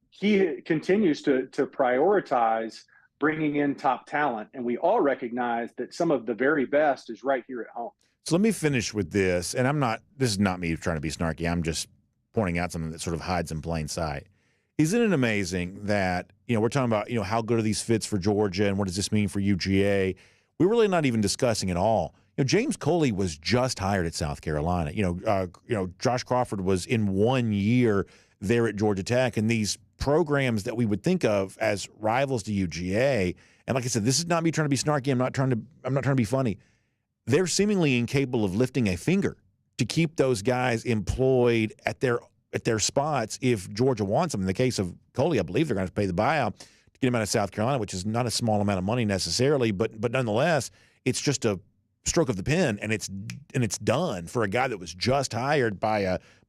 he continues to prioritize bringing in top talent. And we all recognize that some of the very best is right here at home. So let me finish with this. And this is not me trying to be snarky. I'm just pointing out something that sort of hides in plain sight. Isn't it amazing that, we're talking about, how good are these fits for Georgia and what does this mean for UGA? We're really not even discussing it all. James Coley was just hired at South Carolina. Josh Crawford was in 1 year there at Georgia Tech, and these programs that we would think of as rivals to UGA. And like I said, this is not me trying to be snarky. I'm not trying to be funny. They're seemingly incapable of lifting a finger to keep those guys employed at their spots if Georgia wants them. In the case of Coley, I believe they're going to pay the buyout to get him out of South Carolina, which is not a small amount of money necessarily, but nonetheless, it's just a stroke of the pen, and it's done for a guy that was just hired by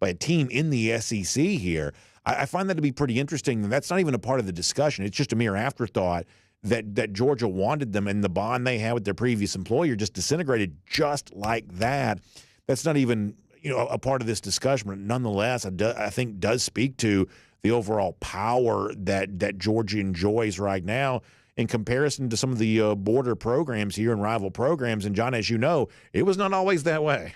a team in the SEC here. I find that to be pretty interesting. And that's not even a part of the discussion. It's just a mere afterthought that Georgia wanted them, and the bond they had with their previous employer just disintegrated just like that. That's not even a part of this discussion, but nonetheless, I think does speak to the overall power that Georgia enjoys right now in comparison to some of the border programs here and rival programs. And, John, as you know, it was not always that way.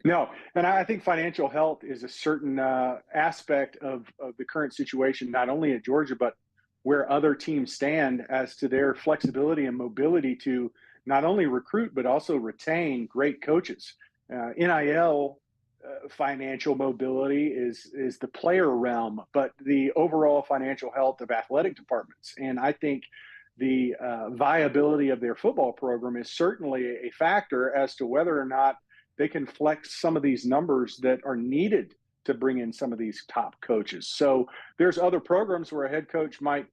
No, and I think financial health is a certain aspect of the current situation, not only at Georgia, but where other teams stand as to their flexibility and mobility to not only recruit, but also retain great coaches. NIL financial mobility is the player realm, but the overall financial health of athletic departments. And I think the viability of their football program is certainly a factor as to whether or not they can flex some of these numbers that are needed to bring in some of these top coaches. So there's other programs where a head coach might,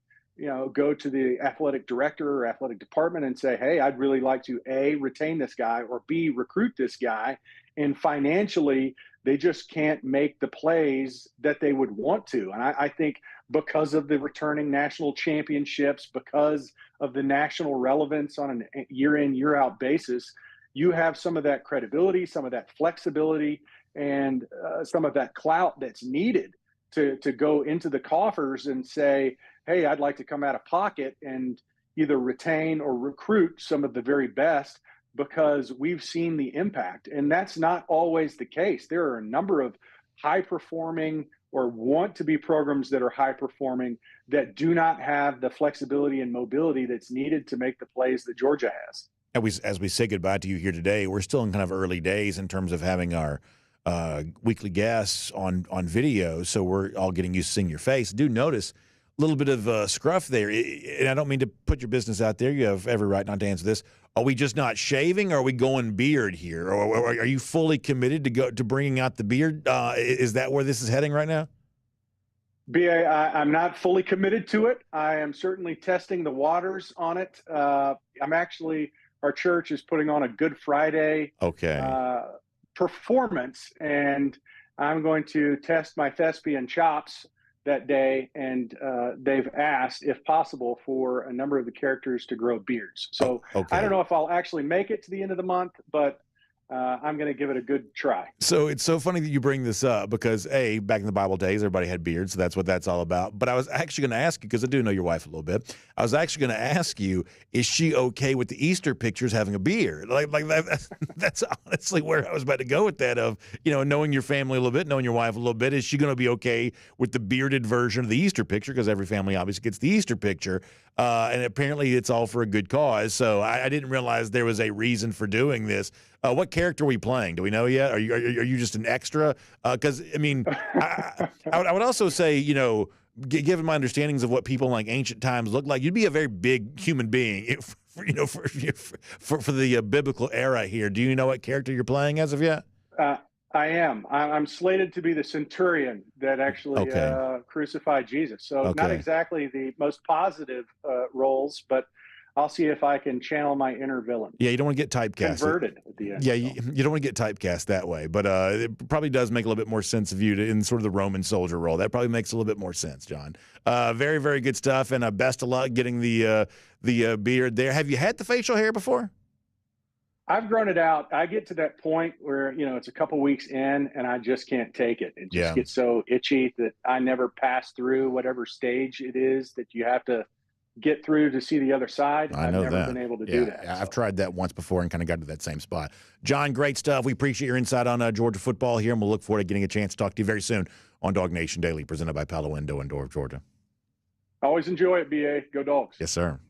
go to the athletic director or athletic department and say, hey, I'd really like to A, retain this guy, or B, recruit this guy. And financially, they just can't make the plays that they would want to. And I think because of the returning national championships, because of the national relevance on a year in, year out basis, you have some of that credibility, some of that flexibility, and some of that clout that's needed to go into the coffers and say, hey, I'd like to come out of pocket and either retain or recruit some of the very best, because we've seen the impact. And that's not always the case. There are a number of high-performing or want to be programs that are high-performing that do not have the flexibility and mobility that's needed to make the plays that Georgia has. As we say goodbye to you here today, we're still in kind of early days in terms of having our weekly guests on video, so we're all getting used to seeing your face. Do notice a little bit of scruff there, and I don't mean to put your business out there. You have every right not to answer this. Are we just not shaving, or are we going beard here, or are you fully committed to bringing out the beard? Is that where this is heading right now? BA, I'm not fully committed to it. I am certainly testing the waters on it. Our church is putting on a Good Friday performance, and I'm going to test my thespian chops that day, and they've asked, if possible, for a number of the characters to grow beards. So I don't know if I'll actually make it to the end of the month, but I'm going to give it a good try. So it's so funny that you bring this up because, A, back in the Bible days, everybody had beards, so that's what that's all about. But I was actually going to ask you, because I do know your wife a little bit, I was actually going to ask you, is she okay with the Easter pictures having a beard? Like that's honestly where I was about to go with that of, knowing your family a little bit, knowing your wife a little bit. Is she going to be okay with the bearded version of the Easter picture? Because every family obviously gets the Easter picture. And apparently it's all for a good cause. So I didn't realize there was a reason for doing this. What character are we playing? Do we know yet? Are you just an extra? Because I would also say, given my understandings of what people in like ancient times look like, you'd be a very big human being, for the biblical era here. Do you know what character you're playing as of yet? I am. I'm slated to be the centurion that actually crucified Jesus. So not exactly the most positive roles, but I'll see if I can channel my inner villain. Yeah, you don't want to get typecast. Converted at the end. Yeah, you don't want to get typecast that way. But it probably does make a little bit more sense of you in sort of the Roman soldier role. That probably makes a little bit more sense, John. Very, very good stuff, and best of luck getting the beard there. Have you had the facial hair before? I've grown it out. I get to that point where, it's a couple weeks in and I just can't take it. It just gets so itchy that I never pass through whatever stage it is that you have to get through to see the other side. I know I've never that. been able to do that. Yeah, I've tried that once before and kind of got to that same spot. John, great stuff. We appreciate your insight on Georgia football here, and we'll look forward to getting a chance to talk to you very soon on DawgNation Daily, presented by Palo Window and Door of Georgia. Always enjoy it, BA. Go Dogs. Yes, sir.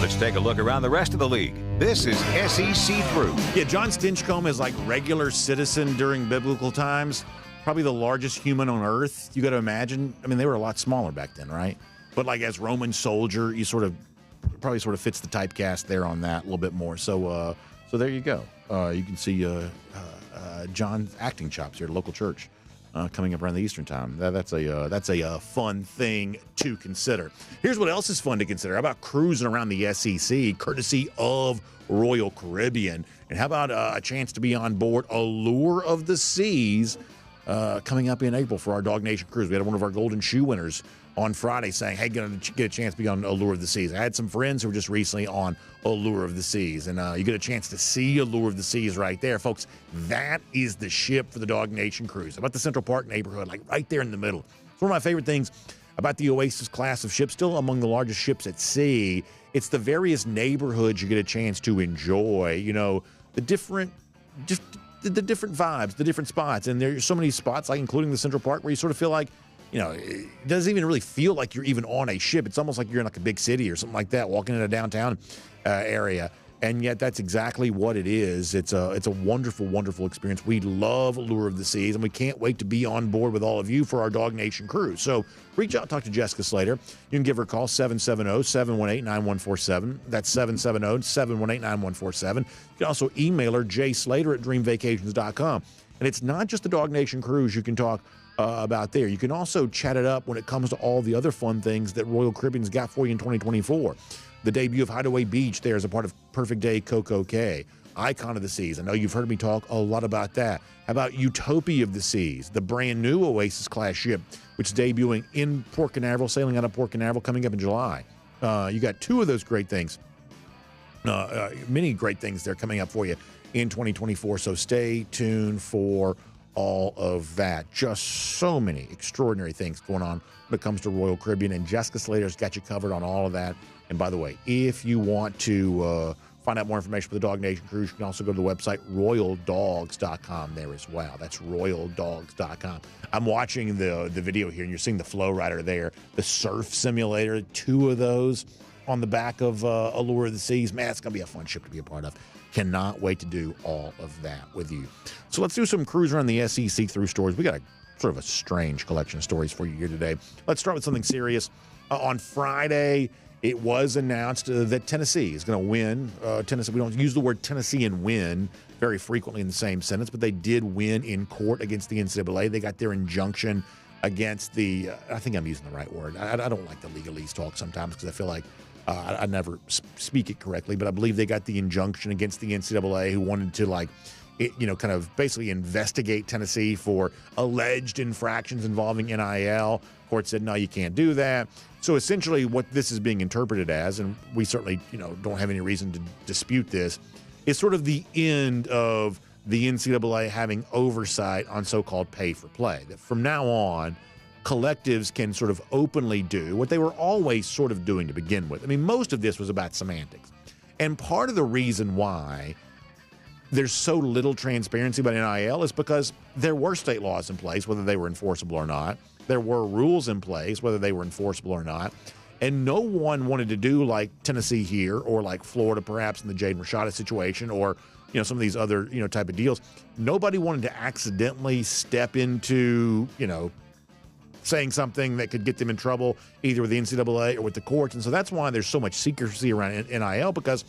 Let's take a look around the rest of the league. This is SEC Through. Yeah, John Stinchcomb is like regular citizen during biblical times, probably the largest human on earth. You got to imagine. I mean, they were a lot smaller back then, right? But like as Roman soldier, you probably fits the typecast there on that a little bit more. So there you go. You can see John's acting chops here at a local church coming up around the Eastern time. That's a fun thing to consider. Here's what else is fun to consider. How about cruising around the SEC, courtesy of Royal Caribbean? And how about a chance to be on board Allure of the Seas coming up in April for our DawgNation cruise? We had one of our Golden Shoe winners on Friday saying, hey, going to get a chance to be on Allure of the Seas. I had some friends who were just recently on Allure of the Seas, and you get a chance to see Allure of the Seas right there. Folks, that is the ship for the DawgNation cruise. About the Central Park neighborhood, like right there in the middle. It's one of my favorite things about the Oasis class of ships, still among the largest ships at sea. It's the various neighborhoods you get a chance to enjoy, the different vibes, the different spots. And there's so many spots, like including the Central Park, where you sort of feel like, it doesn't even really feel like you're even on a ship. It's almost like you're in like a big city or something like that, walking in a downtown area. And yet that's exactly what it is. It's a wonderful, wonderful experience. We love Allure of the Seas, and we can't wait to be on board with all of you for our DawgNation cruise. So reach out, talk to Jessica Slater. You can give her a call, 770-718-9147. That's 770-718-9147. You can also email her, jslater@dreamvacations.com. And it's not just the DawgNation cruise you can talk about there. You can also chat it up when it comes to all the other fun things that Royal Caribbean's got for you in 2024. The debut of Hideaway Beach there as a part of Perfect Day Coco Cay. Icon of the Seas. I know you've heard me talk a lot about that. How about Utopia of the Seas, the brand new Oasis class ship, which is debuting in Port Canaveral, sailing out of Port Canaveral coming up in July. You got two of those great things, many great things there coming up for you in 2024. So stay tuned for all of that. Just so many extraordinary things going on when it comes to Royal Caribbean, and Jessica Slater's got you covered on all of that. And by the way, if you want to find out more information for the DawgNation cruise, you can also go to the website royaldogs.com there as well. That's royaldogs.com. I'm watching the video here, and you're seeing the Flow Rider there, the surf simulator, two of those on the back of Allure of the Seas. Man, it's going to be a fun ship to be a part of. Cannot wait to do all of that with you. So let's do some cruise around the SEC through stories. We got a sort of a strange collection of stories for you here today. Let's start with something serious. On Friday, it was announced that Tennessee is going to win. Tennessee, we don't use the word Tennessee and win very frequently in the same sentence, but they did win in court against the NCAA. They got their injunction against the, I think I'm using the right word. I don't like the legalese talk sometimes because I feel like I never speak it correctly, but I believe they got the injunction against the NCAA, who wanted to kind of basically investigate Tennessee for alleged infractions involving NIL. Court said, no, you can't do that. So essentially what this is being interpreted as, and we certainly, don't have any reason to dispute this, is sort of the end of the NCAA having oversight on so-called pay for play. That from now on, collectives can sort of openly do what they were always sort of doing to begin with. I mean, most of this was about semantics. And part of the reason why there's so little transparency about NIL is because there were state laws in place, whether they were enforceable or not. There were rules in place, whether they were enforceable or not. And no one wanted to do like Tennessee here, or like Florida perhaps in the Jaden Rashada situation, or some of these other type of deals. Nobody wanted to accidentally step into saying something that could get them in trouble either with the NCAA or with the courts. And so that's why there's so much secrecy around NIL, because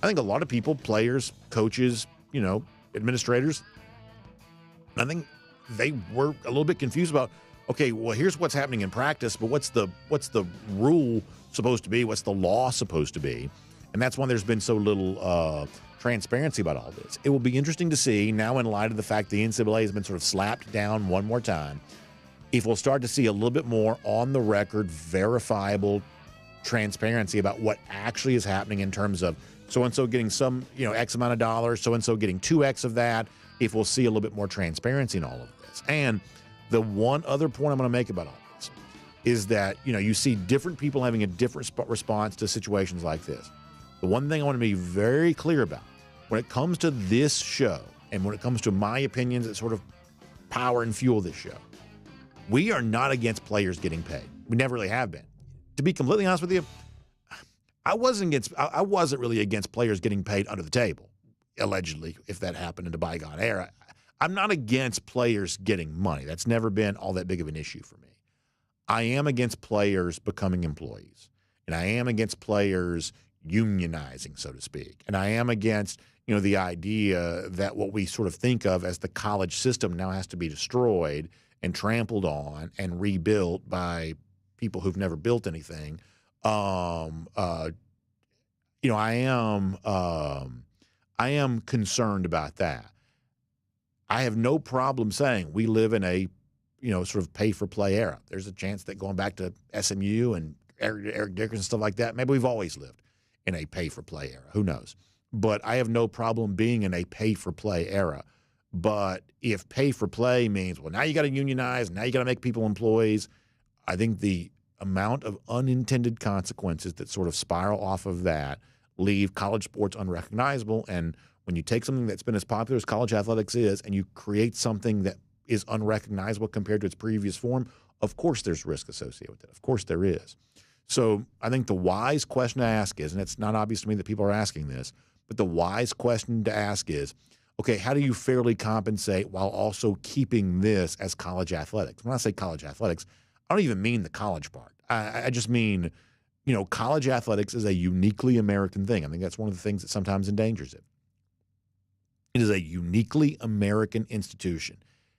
I think a lot of people, players, coaches, administrators, I think they were a little bit confused about, okay, well, here's what's happening in practice, but what's the rule supposed to be? What's the law supposed to be? And that's why there's been so little transparency about all this. It will be interesting to see now, in light of the fact the NCAA has been sort of slapped down one more time, if we'll start to see a little bit more on the record, verifiable transparency about what actually is happening in terms of so-and-so getting some, X amount of dollars, so-and-so getting 2X of that, if we'll see a little bit more transparency in all of this. And the one other point I'm going to make about all this is that, you see different people having a different response to situations like this. The one thing I want to be very clear about, when it comes to this show and when it comes to my opinions that sort of power and fuel this show, we are not against players getting paid. We never really have been. To be completely honest with you, I wasn't really against players getting paid under the table, allegedly, if that happened in the bygone era. I'm not against players getting money. That's never been all that big of an issue for me. I am against players becoming employees, and I am against players unionizing, so to speak. And I am against, the idea that what we sort of think of as the college system now has to be destroyed and trampled on and rebuilt by people who've never built anything. I am concerned about that. I have no problem saying we live in a, sort of pay-for-play era. There's a chance that going back to SMU and Eric Dickerson and stuff like that, maybe we've always lived in a pay-for-play era. Who knows? But I have no problem being in a pay-for-play era. But if pay-for-play means, well, now you got to unionize, now you got to make people employees, I think the amount of unintended consequences that sort of spiral off of that leave college sports unrecognizable. And when you take something that's been as popular as college athletics is and you create something that is unrecognizable compared to its previous form, of course there's risk associated with it. Of course there is. So I think the wise question to ask is, and it's not obvious to me that people are asking this, but the wise question to ask is, okay, how do you fairly compensate while also keeping this as college athletics? When I say college athletics, I don't even mean the college part. I just mean, college athletics is a uniquely American thing. I think that's one of the things that sometimes endangers it. It is a uniquely American institution.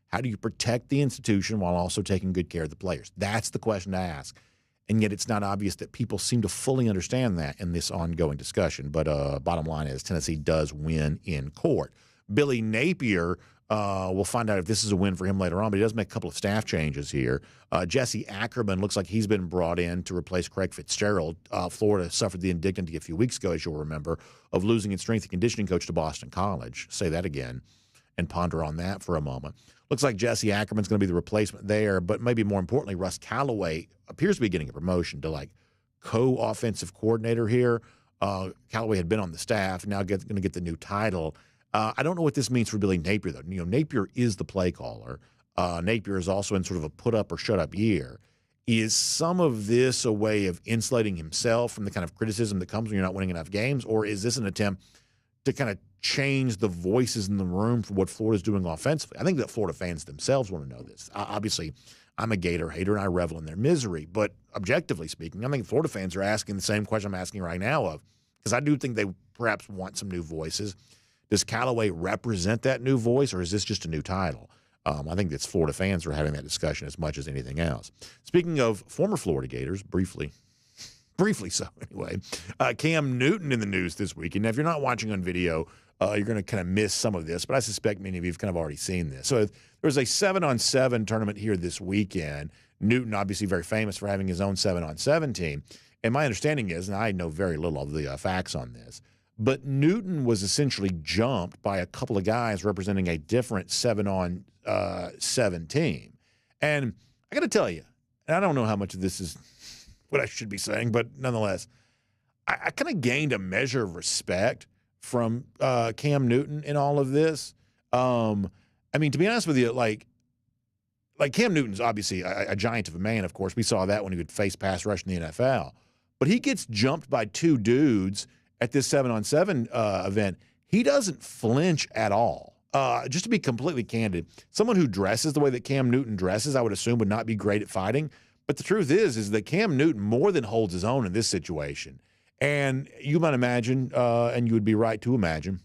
How do you protect the institution while also taking good care of the players? That's the question to ask. And yet it's not obvious that people seem to fully understand that in this ongoing discussion. But bottom line is Tennessee does win in court. Billy Napier, we'll find out if this is a win for him later on, but he does make a couple of staff changes here. Jesse Ackerman looks like he's been brought in to replace Craig Fitzgerald. Florida suffered the indignity a few weeks ago, as you'll remember, of losing its strength and conditioning coach to Boston College. Say that again and ponder on that for a moment. Looks like Jesse Ackerman's going to be the replacement there, but maybe more importantly, Russ Callaway appears to be getting a promotion to co-offensive coordinator here. Callaway had been on the staff, now going to get the new title. I don't know what this means for Billy Napier, though. Napier is the play caller. Napier is also in sort of a put-up or shut-up year. Is some of this a way of insulating himself from the kind of criticism that comes when you're not winning enough games, or is this an attempt to kind of change the voices in the room for what Florida's doing offensively? I think that Florida fans themselves want to know this. Obviously, I'm a Gator hater, and I revel in their misery. But objectively speaking, I think Florida fans are asking the same question I'm asking right now because I do think they perhaps want some new voices. Does Callaway represent that new voice, or is this just a new title? I think it's Florida fans are having that discussion as much as anything else. Speaking of former Florida Gators, briefly so anyway, Cam Newton in the news this week. And if you're not watching on video, you're going to kind of miss some of this, but I suspect many of you have kind of already seen this. So there was a 7-on-7 tournament here this weekend. Newton, obviously very famous for having his own 7-on-7 team. And my understanding is, and I know very little of the facts on this, but Newton was essentially jumped by a couple of guys representing a different 7-on-7 team. And I got to tell you, and I don't know how much of this is what I should be saying, but nonetheless, I kind of gained a measure of respect from Cam Newton in all of this. I mean, to be honest with you, like Cam Newton's obviously a giant of a man, of course. We saw that when he would face pass rush in the NFL. But he gets jumped by two dudes at this 7-on-7 event. He doesn't flinch at all. Just to be completely candid, someone who dresses the way that Cam Newton dresses, I would assume would not be great at fighting. But the truth is that Cam Newton more than holds his own in this situation. And you might imagine, and you would be right to imagine,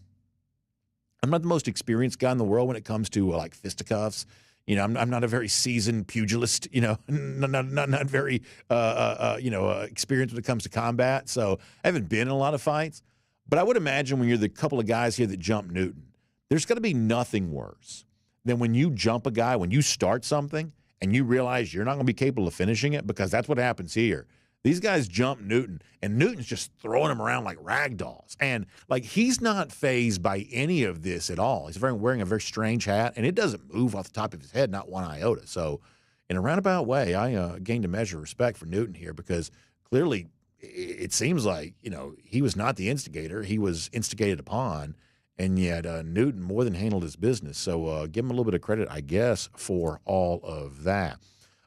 I'm not the most experienced guy in the world when it comes to fisticuffs. I'm not a very seasoned pugilist. Not very experienced when it comes to combat. So I haven't been in a lot of fights. But I would imagine when you're the couple of guys here that jump Newton, there's going to be nothing worse than when you jump a guy, when you start something and you realize you're not going to be capable of finishing it, because that's what happens here. These guys jump Newton, and Newton's just throwing him around like rag dolls. And, he's not fazed by any of this at all. He's wearing a very strange hat, and it doesn't move off the top of his head, not one iota. So in a roundabout way, I gained a measure of respect for Newton here because clearly it seems like, he was not the instigator. He was instigated upon, and yet Newton more than handled his business. So give him a little bit of credit, I guess, for all of that.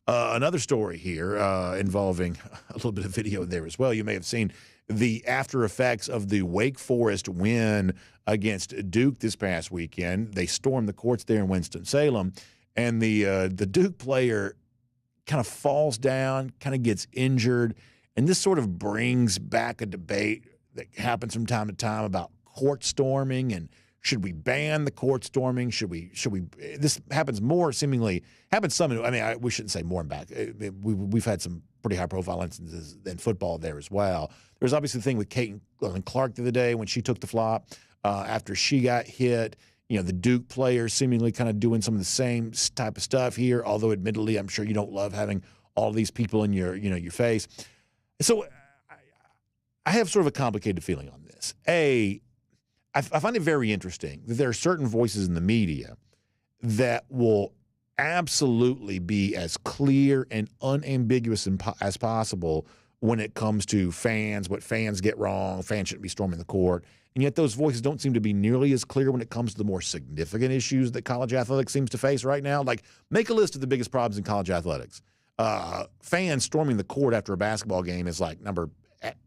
Another story here involving a little bit of video there as well. You may have seen the after effects of the Wake Forest win against Duke this past weekend. They stormed the courts there in Winston-Salem, and the Duke player kind of falls down, kind of gets injured, and this sort of brings back a debate that happens from time to time about court storming and should we ban the court storming? Should we? This happens more seemingly. Happens some. I mean, we shouldn't say more and back. We've had some pretty high-profile instances in football there as well. There's obviously the thing with Caitlin Clark the other day when she took the flop after she got hit. The Duke players seemingly kind of doing some of the same type of stuff here. Although, admittedly, I'm sure you don't love having all these people in your face. So, I have sort of a complicated feeling on this. I find it very interesting that there are certain voices in the media that will absolutely be as clear and unambiguous as possible when it comes to fans, what fans get wrong, fans shouldn't be storming the court. And yet those voices don't seem to be nearly as clear when it comes to the more significant issues that college athletics seems to face right now. Like, make a list of the biggest problems in college athletics. Fans storming the court after a basketball game is like number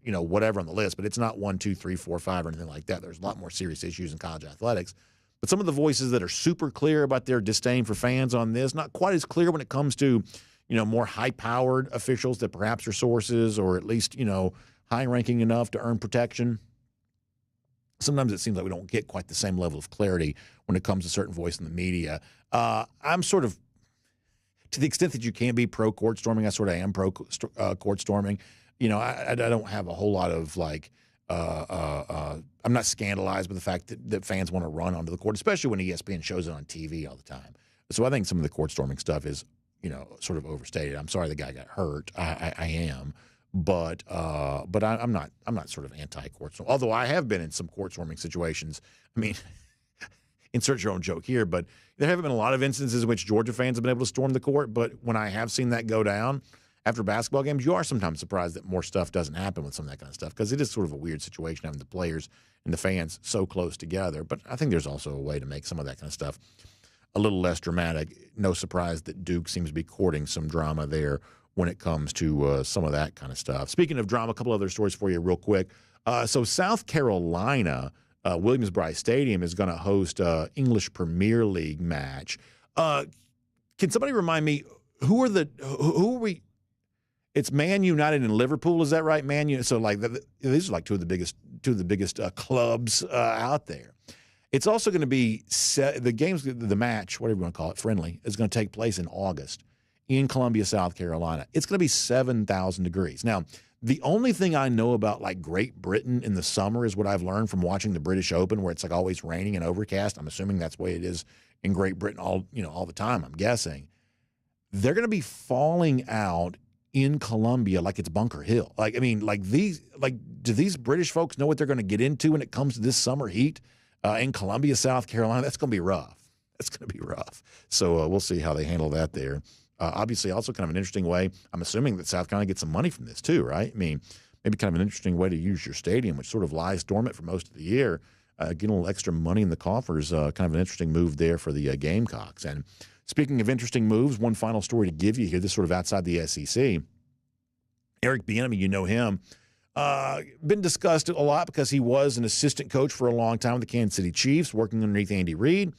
whatever on the list, but it's not 1, 2, 3, 4, 5 or anything like that. There's a lot more serious issues in college athletics. But some of the voices that are super clear about their disdain for fans on this, not quite as clear when it comes to, more high-powered officials that perhaps are sources or at least, high-ranking enough to earn protection. Sometimes it seems like we don't get quite the same level of clarity when it comes to certain voice in the media. I'm sort of, to the extent that you can be pro-court storming, I sort of am pro-court storming. I don't have a whole lot of I'm not scandalized by the fact that fans want to run onto the court, especially when ESPN shows it on TV all the time. So I think some of the court storming stuff is, sort of overstated. I'm sorry the guy got hurt. I am, but I'm not sort of anti-court storming. Although I have been in some court storming situations. I mean, insert your own joke here, but there haven't been a lot of instances in which Georgia fans have been able to storm the court. But when I have seen that go down after basketball games, you are sometimes surprised that more stuff doesn't happen with some of that kind of stuff because it is sort of a weird situation having the players and the fans so close together. But I think there's also a way to make some of that kind of stuff a little less dramatic. No surprise that Duke seems to be courting some drama there when it comes to some of that kind of stuff. Speaking of drama, a couple other stories for you real quick. So South Carolina, Williams-Brice Stadium is going to host an English Premier League match. Can somebody remind me, who are we? It's Man United and Liverpool, is that right? Man United. So these are like two of the biggest clubs out there. It's also going to be the match, whatever you want to call it, friendly, is going to take place in August in Columbia, South Carolina. It's going to be 7,000 degrees. Now, the only thing I know about like Great Britain in the summer is what I've learned from watching the British Open, where it's like always raining and overcast. I'm assuming that's the way it is in Great Britain all the time. I'm guessing they're going to be falling out in Columbia like it's Bunker Hill. Do these British folks know what they're going to get into when it comes to this summer heat in Columbia, South Carolina? That's going to be rough. So we'll see how they handle that there. Obviously, also kind of an interesting way. I'm assuming that South Carolina gets some money from this too, right? I mean, maybe kind of an interesting way to use your stadium, which sort of lies dormant for most of the year. Get a little extra money in the coffers. Kind of an interesting move there for the Gamecocks. And speaking of interesting moves, one final story to give you here, this sort of outside the SEC. Eric Bieniemy, you know him, been discussed a lot because he was an assistant coach for a long time with the Kansas City Chiefs, working underneath Andy Reid.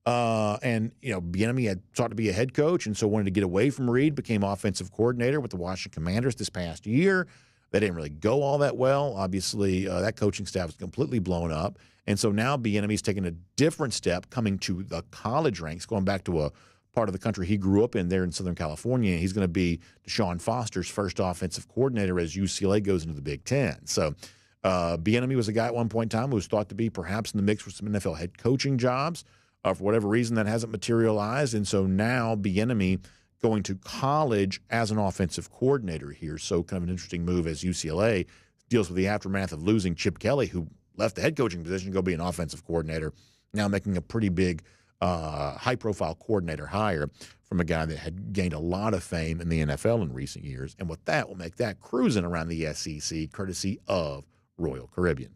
Bieniemy had sought to be a head coach and so wanted to get away from Reid, became offensive coordinator with the Washington Commanders this past year. That didn't really go all that well. Obviously, that coaching staff was completely blown up. And so now Bieniemy's taking a different step, coming to the college ranks, going back to a part of the country he grew up in there in Southern California. He's going to be Deshaun Foster's first offensive coordinator as UCLA goes into the Big Ten. So Bieniemy was a guy at one point in time who was thought to be perhaps in the mix for some NFL head coaching jobs. For whatever reason, that hasn't materialized. And so now Bieniemy going to college as an offensive coordinator here. So kind of an interesting move as UCLA deals with the aftermath of losing Chip Kelly, who left the head coaching position to go be an offensive coordinator, now making a pretty big high-profile coordinator hire from a guy that had gained a lot of fame in the NFL in recent years. And with that, will make that cruising around the SEC courtesy of Royal Caribbean.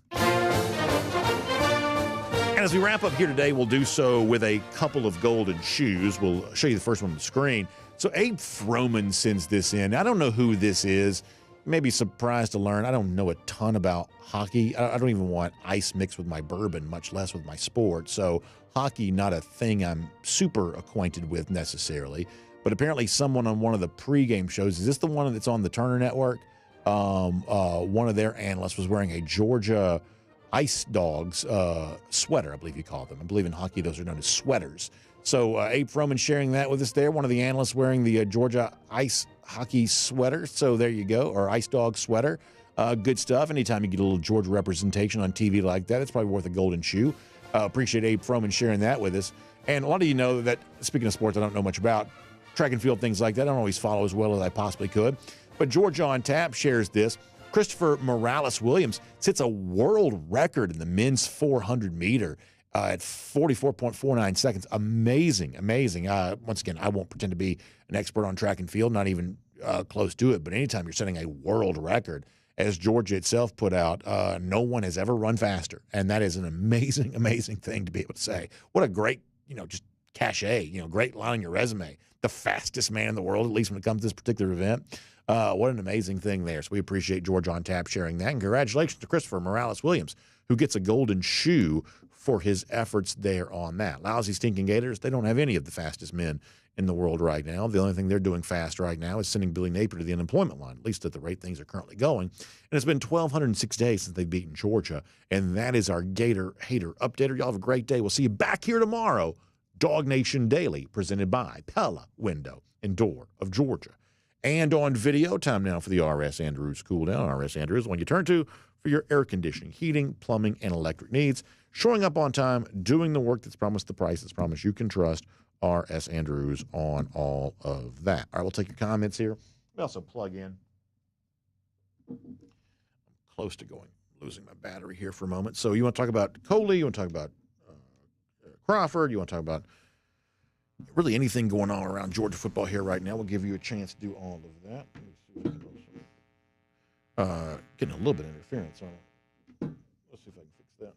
And as we wrap up here today, we'll do so with a couple of golden shoes. We'll show you the first one on the screen. So Abe Froman sends this in. I don't know who this is. You may be surprised to learn I don't know a ton about hockey. I don't even want ice mixed with my bourbon, much less with my sport. So hockey, not a thing I'm super acquainted with necessarily. But apparently someone on one of the pregame shows, is this the one that's on the Turner Network? One of their analysts was wearing a Georgia Ice Dogs sweater, I believe you call them. I believe in hockey those are known as sweaters. So Abe Froman sharing that with us there. One of the analysts wearing the Georgia Ice Hockey sweater. So there you go, or Ice Dog sweater. Good stuff. Anytime you get a little Georgia representation on TV like that, it's probably worth a golden shoe. Appreciate Abe Froman sharing that with us. And a lot of you know that, speaking of sports, I don't know much about track and field, things like that. I don't always follow as well as I possibly could. But Georgia on Tap shares this. Christopher Morales-Williams sets a world record in the men's 400-meter at 44.49 seconds. Amazing, amazing. Once again, I won't pretend to be an expert on track and field, not even close to it. But anytime you're setting a world record, as Georgia itself put out, no one has ever run faster. And that is an amazing, amazing thing to be able to say. What a great, just cachet, great line on your resume. The fastest man in the world, at least when it comes to this particular event. What an amazing thing there. So we appreciate Georgia on Tap sharing that. And congratulations to Christopher Morales-Williams, who gets a golden shoe for his efforts there on that. Lousy, stinking Gators, they don't have any of the fastest men in the world right now. The only thing they're doing fast right now is sending Billy Napier to the unemployment line, at least at the rate things are currently going. And it's been 1,206 days since they've beaten Georgia. And that is our Gator Hater Updater. Y'all have a great day. We'll see you back here tomorrow. DawgNation Daily, presented by Pella Window and Door of Georgia. And on video, time now for the R.S. Andrews Cool Down. R.S. Andrews, one you turn to for your air conditioning, heating, plumbing, and electric needs. Showing up on time, doing the work that's promised, the price that's promised. You can trust R.S. Andrews on all of that. All right, we'll take your comments here. We also plug in. I'm close to losing my battery here for a moment. So you want to talk about Coley, you want to talk about Crawford, you want to talk about really anything going on around Georgia football here right now. We'll give you a chance to do all of that. Let me see what getting a little bit of interference on it. Let's see if I can fix that.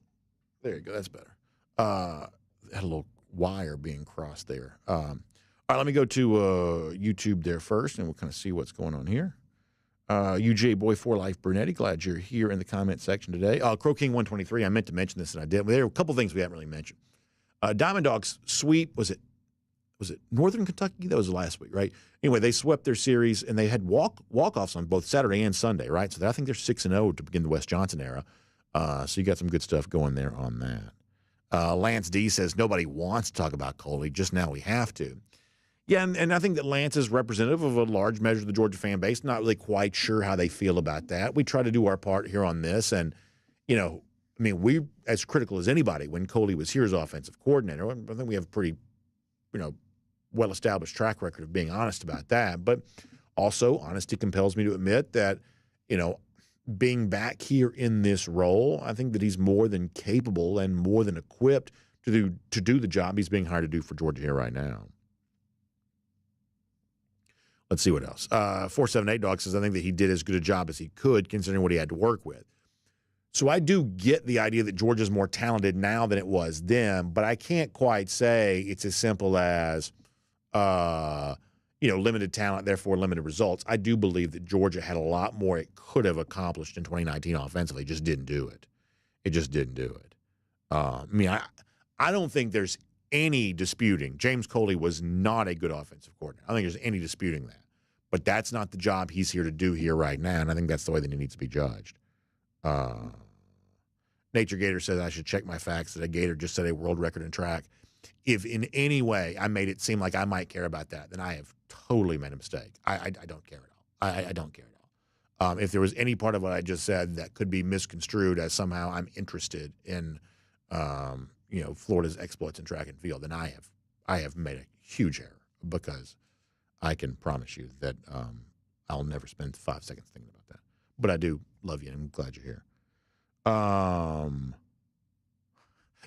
There you go. That's better. Had a little wire being crossed there. All right, let me go to YouTube there first, and we'll kind of see what's going on here. UGA Boy for Life Brunetti, glad you're here in the comment section today. Crow King 123, I meant to mention this, and I did. There were a couple things we haven't really mentioned. Diamond Dogs sweep, was it Northern Kentucky? That was last week, right? Anyway, they swept their series, and they had walk-offs on both Saturday and Sunday, right? So I think they're 6-0 to begin the Wes Johnson era. So you got some good stuff going there on that. Lance D says, nobody wants to talk about Coley. Just now we have to. Yeah, and I think that Lance is representative of a large measure of the Georgia fan base. Not really quite sure how they feel about that. We try to do our part here on this, and, we as critical as anybody when Coley was here as offensive coordinator. I think we have a pretty, well-established track record of being honest about that. But also, honesty compels me to admit that, being back here in this role, I think that he's more than capable and more than equipped to do the job he's being hired to do for Georgia here right now. Let's see what else. 478 Dog says, I think that he did as good a job as he could considering what he had to work with. So I do get the idea that Georgia's more talented now than it was then, but I can't quite say it's as simple as, limited talent, therefore limited results. I do believe that Georgia had a lot more it could have accomplished in 2019 offensively. It just didn't do it. It just didn't do it. I don't think there's any disputing. James Coley was not a good offensive coordinator. I don't think there's any disputing that. But that's not the job he's here to do here right now, and I think that's the way that he needs to be judged. Nature Gator says I should check my facts that a Gator just set a world record in track. If in any way I made it seem like I might care about that, then I have totally made a mistake. I don't care at all. I don't care at all. If there was any part of what I just said that could be misconstrued as somehow I'm interested in, Florida's exploits in track and field, then I have made a huge error, because I can promise you that I'll never spend 5 seconds thinking about that. But I do love you, and I'm glad you're here.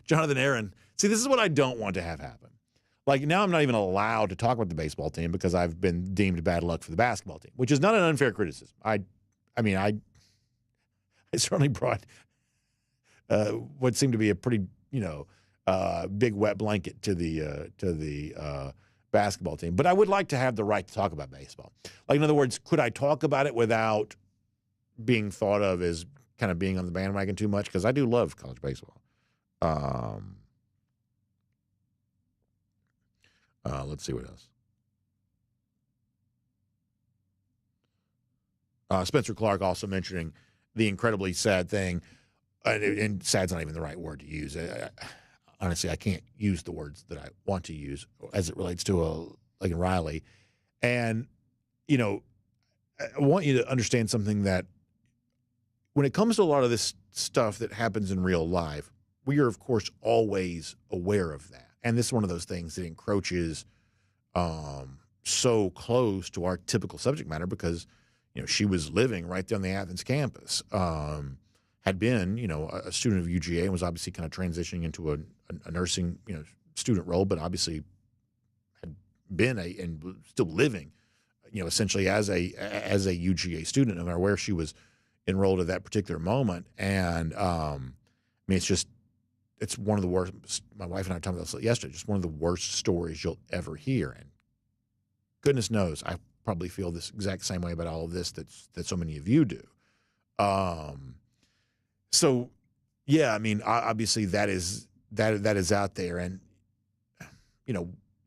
Jonathan Aaron See, this is what I don't want to have happen. Like, now I'm not even allowed to talk about the baseball team because I've been deemed bad luck for the basketball team, which is not an unfair criticism. I certainly brought what seemed to be a pretty, big wet blanket to the basketball team. But I would like to have the right to talk about baseball. Like, in other words, could I talk about it without being thought of as kind of being on the bandwagon too much? Because I do love college baseball. Let's see what else. Spencer Clark also mentioning the incredibly sad thing, and sad's not even the right word to use. Honestly, I can't use the words that I want to use as it relates to Lincoln Riley. And, I want you to understand something, that when it comes to a lot of this stuff that happens in real life, we are, of course, always aware of that. And this is one of those things that encroaches so close to our typical subject matter because, she was living right there on the Athens campus, had been, a student of UGA and was obviously kind of transitioning into a nursing, student role, but obviously had been and still living, essentially as a UGA student, no matter where she was enrolled at that particular moment. And it's one of the worst. My wife and I talked about this yesterday. Just one of the worst stories you'll ever hear. And goodness knows, I probably feel this exact same way about all of this that so many of you do. So, yeah, obviously that is out there, and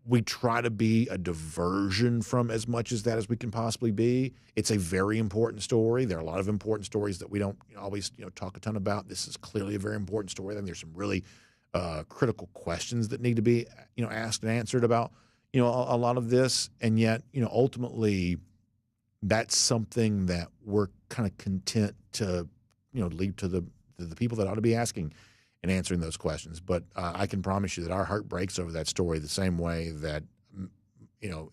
we try to be a diversion from as much as that as we can possibly be. It's a very important story. There are a lot of important stories that we don't always talk a ton about. This is clearly a very important story. I think there's some really critical questions that need to be asked and answered about a lot of this, and yet ultimately that's something that we're kind of content to leave to the people that ought to be asking and answering those questions. But I can promise you that our heart breaks over that story the same way that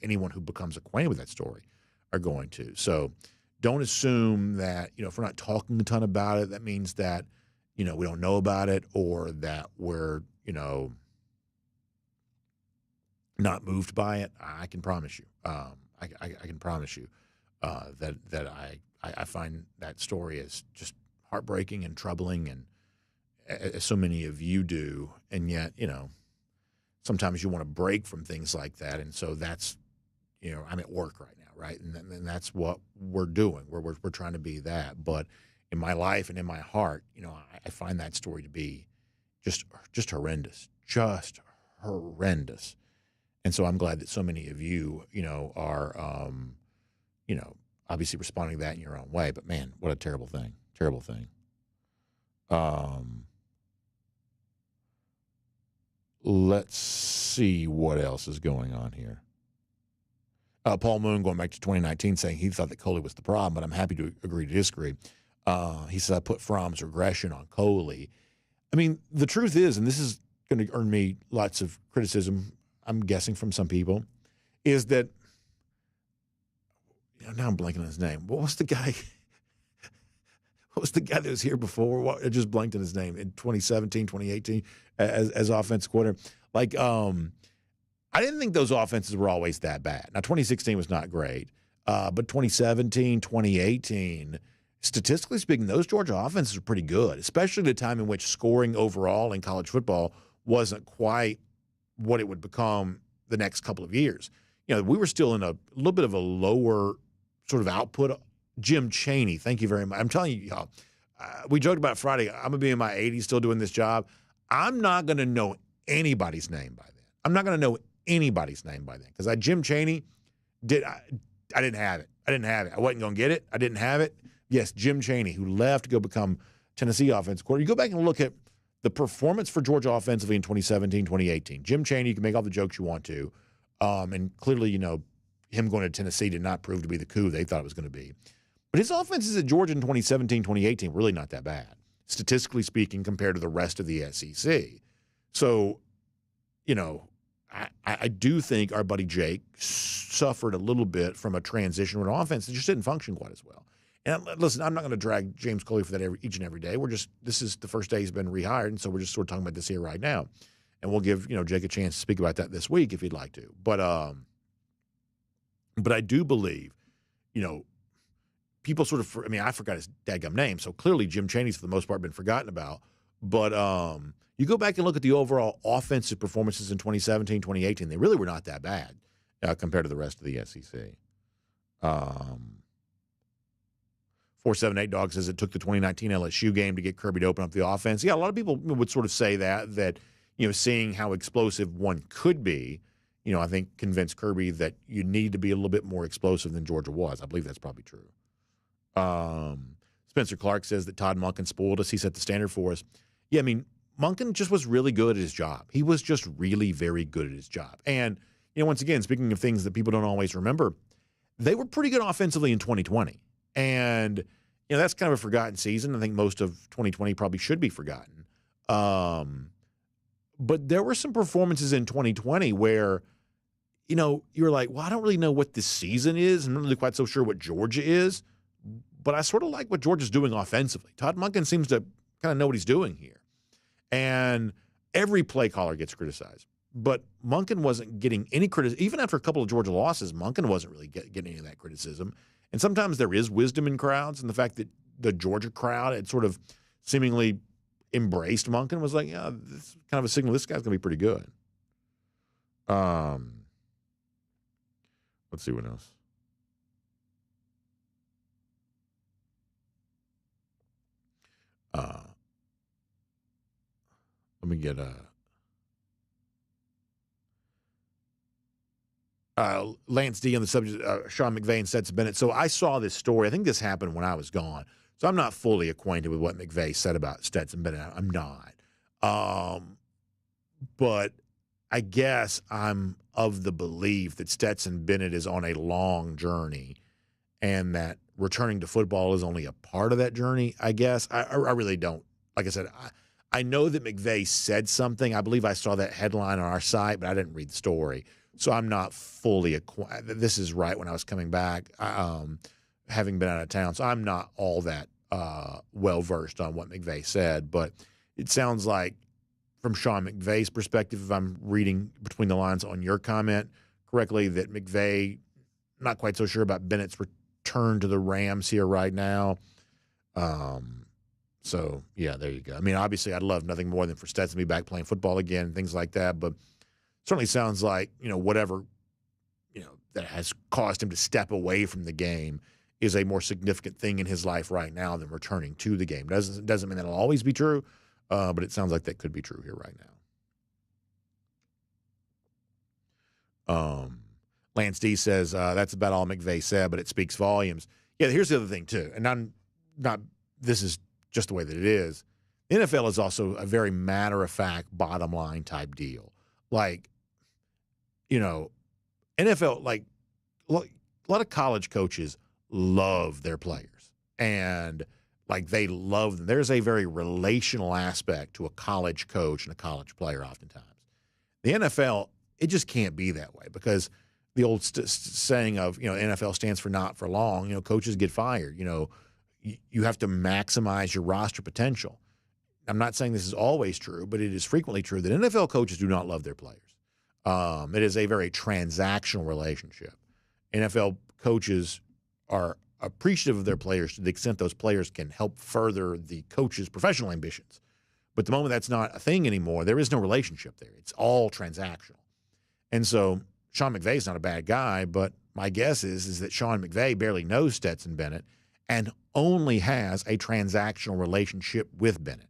anyone who becomes acquainted with that story are going to. So don't assume that if we're not talking a ton about it, that means that we don't know about it, or that we're not moved by it. I can promise you. I can promise you that I find that story as just heartbreaking and troubling, and as so many of you do. And yet, sometimes you want to break from things like that. And so that's, I'm at work right now, right? And that's what we're doing. We're trying to be that. But in my life and in my heart, I find that story to be just horrendous, just horrendous. And so I'm glad that so many of you, are, obviously responding to that in your own way. But man, what a terrible thing. Terrible thing. Let's see what else is going on here. Paul Moon, going back to 2019, saying he thought that Coley was the problem, but I'm happy to agree to disagree. He said, I put Fromm's regression on Coley. The truth is, and this is going to earn me lots of criticism, I'm guessing, from some people, is that, now I'm blanking on his name. What was the guy? What was the guy that was here before? I just blanked on his name in 2017, 2018 as offensive coordinator. Like, I didn't think those offenses were always that bad. Now, 2016 was not great, but 2017, 2018, statistically speaking, those Georgia offenses are pretty good, especially at a time in which scoring overall in college football wasn't quite what it would become the next couple of years. We were still in a little bit of a lower sort of output. Jim Chaney, thank you very much. I'm telling you, y'all, we joked about Friday. I'm going to be in my 80s still doing this job. I'm not going to know anybody's name by then. I'm not going to know anybody's name by then because Jim Chaney, I didn't have it. I wasn't going to get it. I didn't have it. Yes, Jim Chaney, who left to go become Tennessee offensive coordinator. You go back and look at the performance for Georgia offensively in 2017, 2018. Jim Chaney, you can make all the jokes you want to. And clearly, him going to Tennessee did not prove to be the coup they thought it was going to be. But his offenses at Georgia in 2017, 2018 were really not that bad, statistically speaking, compared to the rest of the SEC. So, I do think our buddy Jake suffered a little bit from a transition with an offense that just didn't function quite as well. And listen, I'm not going to drag James Coley for that each and every day. This is the first day he's been rehired, and so we're just sort of talking about this here right now. And we'll give, Jake a chance to speak about that this week if he'd like to. But I do believe, people sort of, I forgot his dadgum name, so clearly Jim Chaney's for the most part been forgotten about. But you go back and look at the overall offensive performances in 2017, 2018, they really were not that bad compared to the rest of the SEC. 478 Dog says it took the 2019 LSU game to get Kirby to open up the offense. Yeah, a lot of people would sort of say that seeing how explosive one could be, I think convinced Kirby that you need to be a little bit more explosive than Georgia was. I believe that's probably true. Spencer Clark says that Todd Monken spoiled us. He set the standard for us. Yeah, Monken just was really good at his job. He was just really very good at his job. And, once again, speaking of things that people don't always remember, they were pretty good offensively in 2020. And, that's kind of a forgotten season. I think most of 2020 probably should be forgotten. But there were some performances in 2020 where, you're like, well, I don't really know what this season is. I'm not really quite so sure what Georgia is. But I sort of like what Georgia's doing offensively. Todd Monken seems to kind of know what he's doing here. And every play caller gets criticized. But Monken wasn't getting any criticism. Even after a couple of Georgia losses, Monken wasn't really getting any of that criticism. And sometimes there is wisdom in crowds, and the fact that the Georgia crowd had sort of seemingly embraced Monken was like, yeah, this is kind of a signal this guy's going to be pretty good. Let's see what else. Let me get Lance D on the subject, Sean McVay and Stetson Bennett. So I saw this story. I think this happened when I was gone. So I'm not fully acquainted with what McVay said about Stetson Bennett. I'm not. But I guess I'm of the belief that Stetson Bennett is on a long journey and that returning to football is only a part of that journey, I guess. I really don't. Like I said, I know that McVay said something. I believe I saw that headline on our site, but I didn't read the story. So I'm not fully acquainted. This is right when I was coming back, having been out of town. So I'm not all that well-versed on what McVay said. But it sounds like from Sean McVay's perspective, if I'm reading between the lines on your comment correctly, that McVay, not quite so sure about Bennett's return to the Rams here right now. So, yeah, there you go. Obviously, I'd love nothing more than for Stetson to be back playing football again, things like that. But certainly sounds like, whatever, that has caused him to step away from the game is a more significant thing in his life right now than returning to the game. Doesn't mean that'll always be true, but it sounds like that could be true here right now. Lance D says, that's about all McVay said, but it speaks volumes. Yeah, here's the other thing, too, and this is just the way that it is. The NFL is also a very matter-of-fact, bottom-line type deal. Like, NFL, like, a lot of college coaches love their players. And, like, they love them. There's a very relational aspect to a college coach and a college player oftentimes. The NFL, it just can't be that way because the old saying of, NFL stands for not for long. Coaches get fired. You have to maximize your roster potential. I'm not saying this is always true, but it is frequently true that NFL coaches do not love their players. It is a very transactional relationship. NFL coaches are appreciative of their players to the extent those players can help further the coach's professional ambitions. But the moment that's not a thing anymore, there is no relationship there. It's all transactional. And so Sean McVay is not a bad guy, but my guess is that Sean McVay barely knows Stetson Bennett and only has a transactional relationship with Bennett.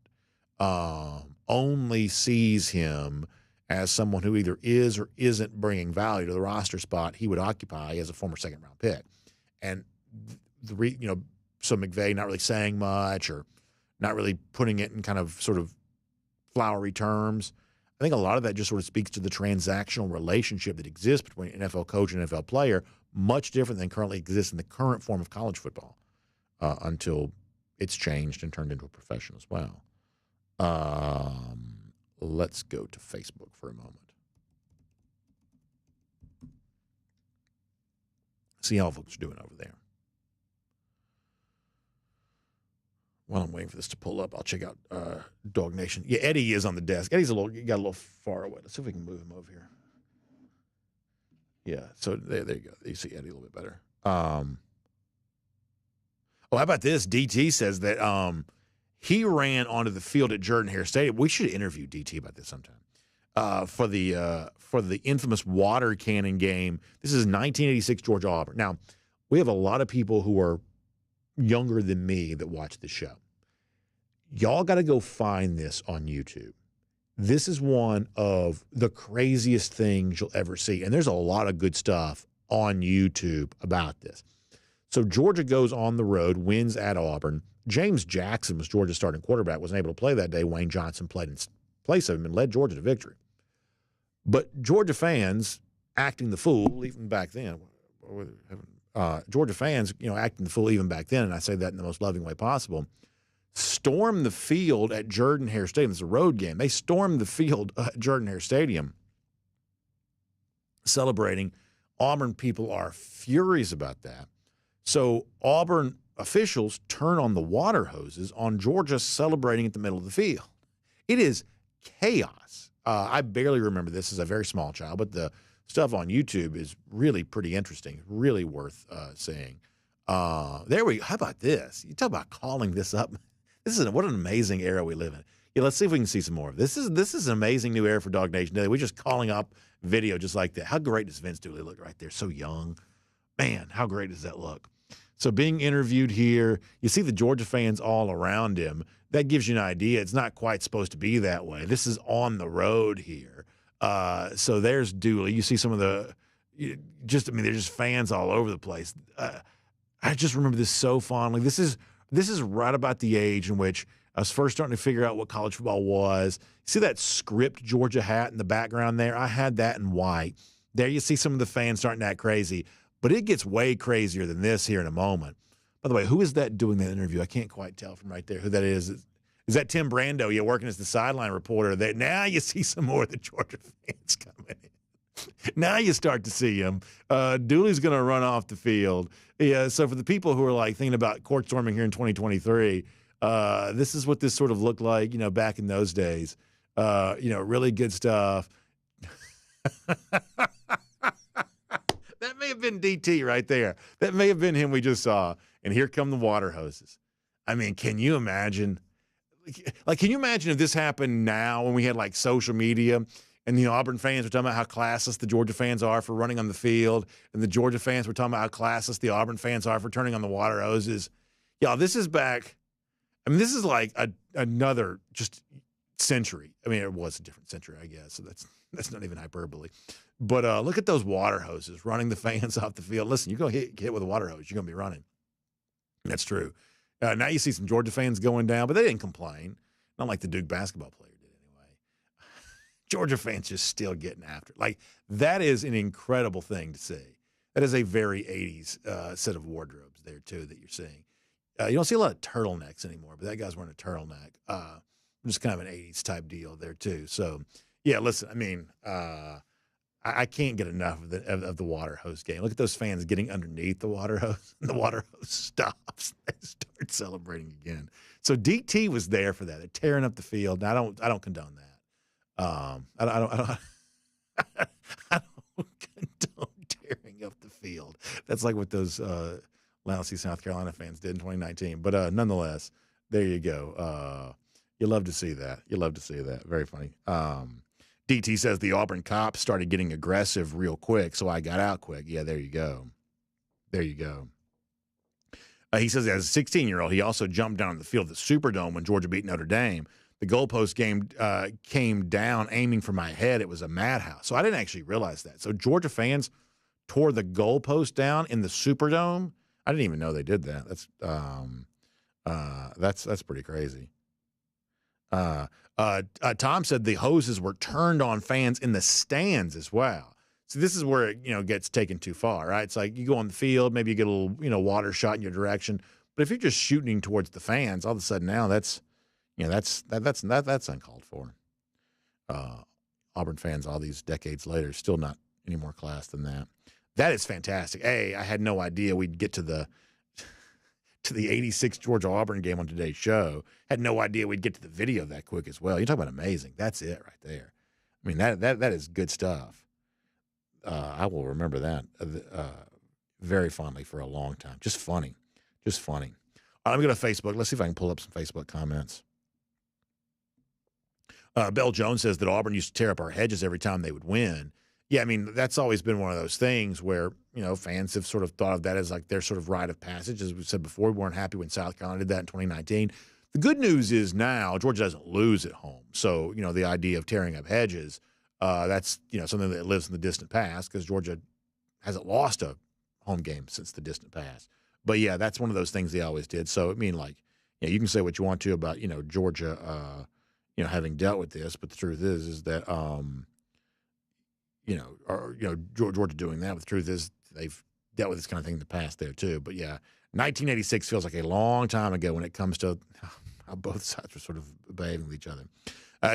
Only sees him as someone who either is or isn't bringing value to the roster spot he would occupy as a former second-round pick. And, so McVay not really saying much or not really putting it in kind of sort of flowery terms. I think a lot of that just sort of speaks to the transactional relationship that exists between an NFL coach and an NFL player, much different than currently exists in the current form of college football until it's changed and turned into a profession as well. Let's go to Facebook for a moment. See how folks are doing over there. while I'm waiting for this to pull up, I'll check out DawgNation. Yeah, Eddie is on the desk. Eddie's got a little far away. Let's see if we can move him over here. Yeah, so there you go. You see Eddie a little bit better. How about this? DT says that he ran onto the field at Jordan-Hare Stadium. We should interview DT about this sometime. For the infamous water cannon game. This is 1986 Georgia-Auburn. Now, we have a lot of people who are younger than me that watch the show. Y'all got to go find this on YouTube. This is one of the craziest things you'll ever see. And there's a lot of good stuff on YouTube about this. So Georgia goes on the road, wins at Auburn. James Jackson was Georgia's starting quarterback, wasn't able to play that day. Wayne Johnson played in place of him and led Georgia to victory. But Georgia fans acting the fool, even back then, Georgia fans, acting the fool even back then, and I say that in the most loving way possible, stormed the field at Jordan-Hare Stadium. It's a road game. They stormed the field at Jordan-Hare Stadium celebrating. Auburn people are furious about that. So Auburn officials turn on the water hoses on Georgia celebrating at the middle of the field. It is chaos. I barely remember this as a very small child, but the stuff on YouTube is really pretty interesting, really worth seeing. There we go. How about this? You talk about calling this up. What an amazing era we live in. Yeah, let's see if we can see some more of this. This is an amazing new era for DawgNation Daily. We're just calling up video just like that. How great does Vince Dooley look right there? So young. Man, how great does that look? So being interviewed here, you see the Georgia fans all around him. That gives you an idea. It's not quite supposed to be that way. This is on the road here. So there's Dooley. You see some of they're just fans all over the place. I just remember this so fondly. This is right about the age in which I was first starting to figure out what college football was. See that script Georgia hat in the background there? I had that in white. There you see some of the fans starting to act crazy. But it gets way crazier than this here in a moment. By the way, who is that doing that interview? I can't quite tell from right there who that is. Is that Tim Brando? You're working as the sideline reporter. Now you see some more of the Georgia fans coming in. Now you start to see him. Dooley's going to run off the field. Yeah. So for the people who are like thinking about court storming here in 2023, this is what this sort of looked like, back in those days. Really good stuff. That may have been DT right there. That may have been him we just saw. And here come the water hoses. I mean, can you imagine? Can you imagine if this happened now when we had social media and the Auburn fans were talking about how classless the Georgia fans are for running on the field, and the Georgia fans were talking about how classless the Auburn fans are for turning on the water hoses? Y'all, this is back. I mean, this is like another just century. I mean, it was a different century, I guess. So that's not even hyperbole. But look at those water hoses running the fans off the field. Listen, you're going to get hit with a water hose. You're going to be running. That's true. Now you see some Georgia fans going down, but they didn't complain. Not like the Duke basketball player did anyway. Georgia fans just still getting after it. That is an incredible thing to see. That is a very 80s set of wardrobes there, too, that you're seeing. You don't see a lot of turtlenecks anymore, but that guy's wearing a turtleneck. Just kind of an 80s type deal there, too. So, yeah, listen, I mean, I can't get enough of the water hose game. Look at those fans getting underneath the water hose. And the water hose stops. They start celebrating again. So DT was there for that. They're tearing up the field. Now, I don't condone that. I don't condone tearing up the field. That's like what those lousy South Carolina fans did in 2019. But nonetheless, there you go. You love to see that. You love to see that. Very funny. DT says the Auburn cops started getting aggressive real quick, so I got out quick. Yeah, there you go. There you go. He says as a 16-year-old, he also jumped down on the field of the Superdome when Georgia beat Notre Dame. The goalpost game came down aiming for my head. It was a madhouse. So I didn't actually realize that. So Georgia fans tore the goalpost down in the Superdome. I didn't even know they did that. That's pretty crazy. Tom said the hoses were turned on fans in the stands as well. So this is where it, gets taken too far, right? It's like you go on the field, maybe you get a little, water shot in your direction. But if you're just shooting towards the fans, all of a sudden now that's uncalled for. Auburn fans all these decades later still not any more class than that. That is fantastic. I had no idea we'd get to the to the 86 Georgia-Auburn game on today's show. Had no idea we'd get to the video that quick as well. You talk about amazing. That's it right there. I mean, that is good stuff. I will remember that very fondly for a long time. Just funny. Just funny. Let me go to Facebook. Let's see if I can pull up some Facebook comments. Bell Jones says that Auburn used to tear up our hedges every time they would win. Yeah, I mean, that's always been one of those things where, fans have sort of thought of that as like their sort of rite of passage. As we said before, we weren't happy when South Carolina did that in 2019. The good news is now Georgia doesn't lose at home. So, the idea of tearing up hedges, that's, something that lives in the distant past because Georgia hasn't lost a home game since the distant past. But, yeah, that's one of those things they always did. So, I mean, you can say what you want to about, Georgia, having dealt with this. But the truth is that, Georgia doing that. But the truth is they've dealt with this kind of thing in the past there, too. But, yeah, 1986 feels like a long time ago when it comes to how both sides were sort of behaving with each other.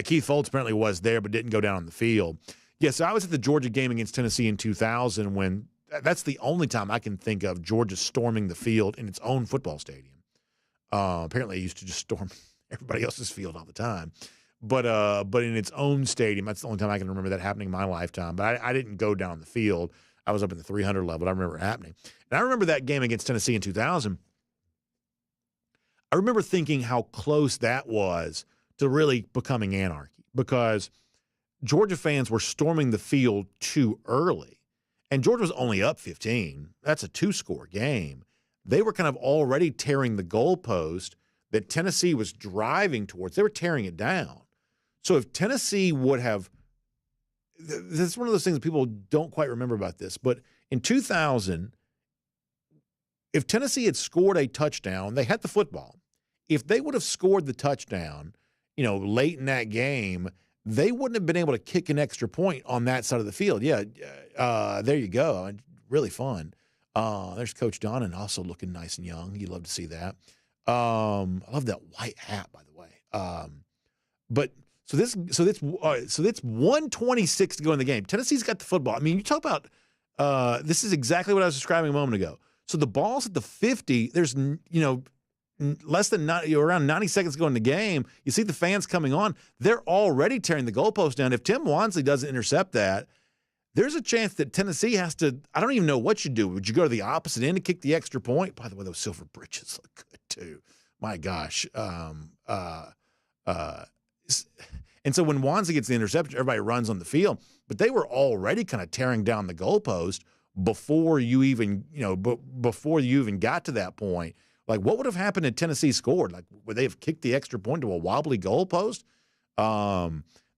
Keith Foltz apparently was there but didn't go down on the field. Yes, I was at the Georgia game against Tennessee in 2000 when that's the only time I can think of Georgia storming the field in its own football stadium. Apparently, it used to just storm everybody else's field all the time. But in its own stadium, that's the only time I can remember that happening in my lifetime. But I didn't go down the field. I was up in the 300 level. I remember it happening. And I remember that game against Tennessee in 2000. I remember thinking how close that was to really becoming anarchy because Georgia fans were storming the field too early. And Georgia was only up 15. That's a 2-score game. They were kind of already tearing the goalpost that Tennessee was driving towards. They were tearing it down. So if Tennessee would have – this is one of those things that people don't quite remember about this, but in 2000, if Tennessee had scored a touchdown, they had the football. If they would have scored the touchdown, late in that game, they wouldn't have been able to kick an extra point on that side of the field. Yeah, there you go. Really fun. There's Coach Donnan also looking nice and young. You'd love to see that. I love that white hat, by the way. But so that's 1:26 to go in the game. Tennessee's got the football. I mean, you talk about this is exactly what I was describing a moment ago. So the ball's at the 50. There's less than around 90 seconds to go in the game. You see the fans coming on. They're already tearing the goalpost down. If Tim Wansley doesn't intercept that, there's a chance that Tennessee has to – I don't even know what you do. Would you go to the opposite end and kick the extra point? By the way, those silver britches look good too. My gosh. And so when Wansley gets the interception, everybody runs on the field. But they were already kind of tearing down the goalpost before you even got to that point. Like, what would have happened if Tennessee scored? Like, would they have kicked the extra point to a wobbly goalpost?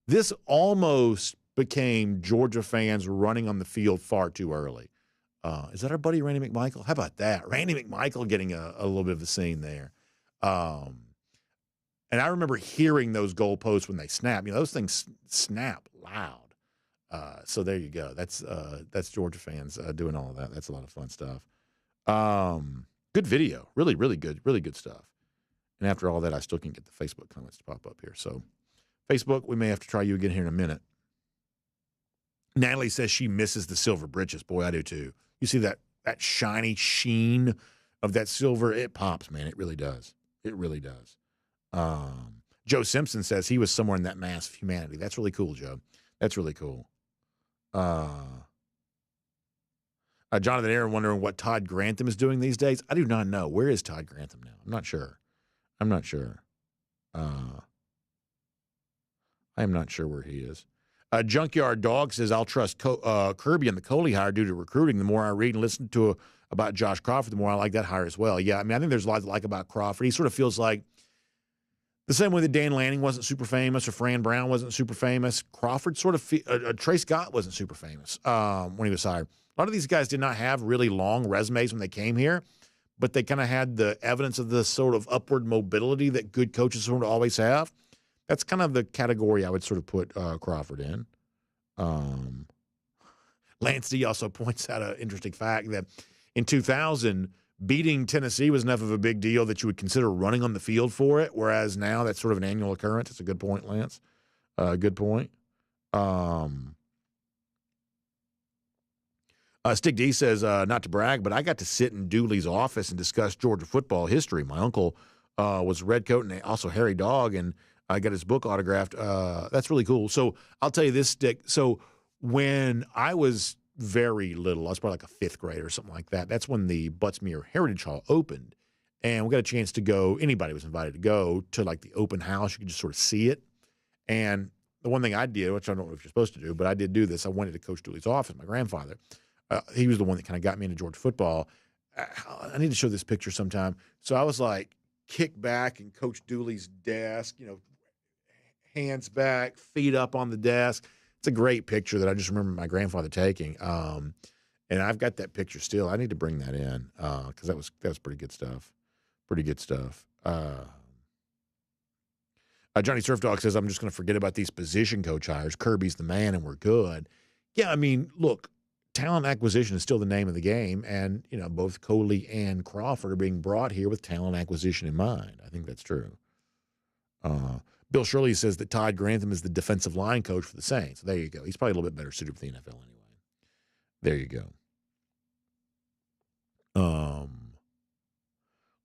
This almost became Georgia fans running on the field far too early. Is that our buddy Randy McMichael? How about that? Randy McMichael getting a little bit of a scene there. And I remember hearing those goalposts when they snap. Those things snap loud. So there you go. That's Georgia fans doing all of that. That's a lot of fun stuff. Good video. Really, really good stuff. And after all that, I still can't get the Facebook comments to pop up here. So Facebook, we may have to try you again here in a minute. Natalie says she misses the silver britches. Boy, I do too. You see that shiny sheen of that silver? It pops, man. It really does. It really does. Joe Simpson says he was somewhere in that mass of humanity. That's really cool, Joe. That's really cool. Jonathan Aaron wondering what Todd Grantham is doing these days. I do not know. Where is Todd Grantham now? I'm not sure. I am not sure where he is. Junkyard Dog says, I'll trust Kirby and the Coley hire due to recruiting. The more I read and listen to about Josh Crawford, the more I like that hire as well. Yeah, I mean, I think there's a lot to like about Crawford. He sort of feels like the same way that Dan Lanning wasn't super famous or Fran Brown wasn't super famous. Crawford sort of Trey Scott wasn't super famous when he was hired. A lot of these guys did not have really long resumes when they came here, but they kind of had the evidence of the sort of upward mobility that good coaches sort of always have. That's kind of the category I would sort of put Crawford in. Lance D also points out an interesting fact that in 2000, beating Tennessee was enough of a big deal that you would consider running on the field for it, whereas now that's sort of an annual occurrence. It's a good point, Lance. Good point. Stick D says, not to brag, but I got to sit in Dooley's office and discuss Georgia football history. My uncle was Redcoat and also Harry Dog, and I got his book autographed. That's really cool. So I'll tell you this, Stick. So when I was very little, I was probably like a fifth grade or something like that. That's when the Buttsmere Heritage Hall opened, and we got a chance to go. Anybody was invited to go to like the open house. You could just sort of see it. And the one thing I did, which I don't know if you're supposed to do, but I did do this. I went into Coach Dooley's office, my grandfather. He was the one that kind of got me into Georgia football. I need to show this picture sometime. So I was like kicked back in Coach Dooley's desk, hands back, feet up on the desk. It's a great picture that I just remember my grandfather taking. And I've got that picture still. I need to bring that in because that was pretty good stuff. Pretty good stuff. Johnny Surf Dog says, I'm just going to forget about these position coach hires. Kirby's the man and we're good. Yeah, I mean, look, talent acquisition is still the name of the game. And, both Coley and Crawford are being brought here with talent acquisition in mind. I think that's true. Bill Shirley says that Todd Grantham is the defensive line coach for the Saints. There you go. He's probably a little bit better suited for the NFL anyway. There you go.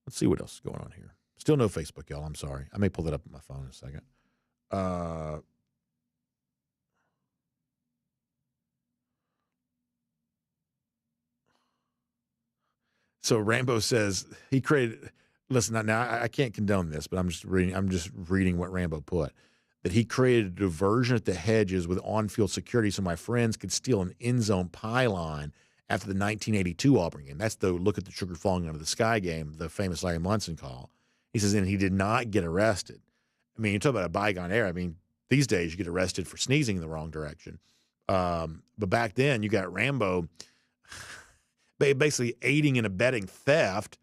Let's see what else is going on here. Still no Facebook, y'all. I'm sorry. I may pull that up on my phone in a second. So Rambo says he created. Listen, now I can't condone this, but I'm just reading what Rambo put. That he created a diversion at the hedges with on-field security so my friends could steal an end zone pylon after the 1982 Auburn game. That's the look at the sugar falling out of the sky game, the famous Larry Munson call. He says, and he did not get arrested. I mean, you talk about a bygone era. I mean, these days you get arrested for sneezing in the wrong direction. But back then you got Rambo basically aiding and abetting theft.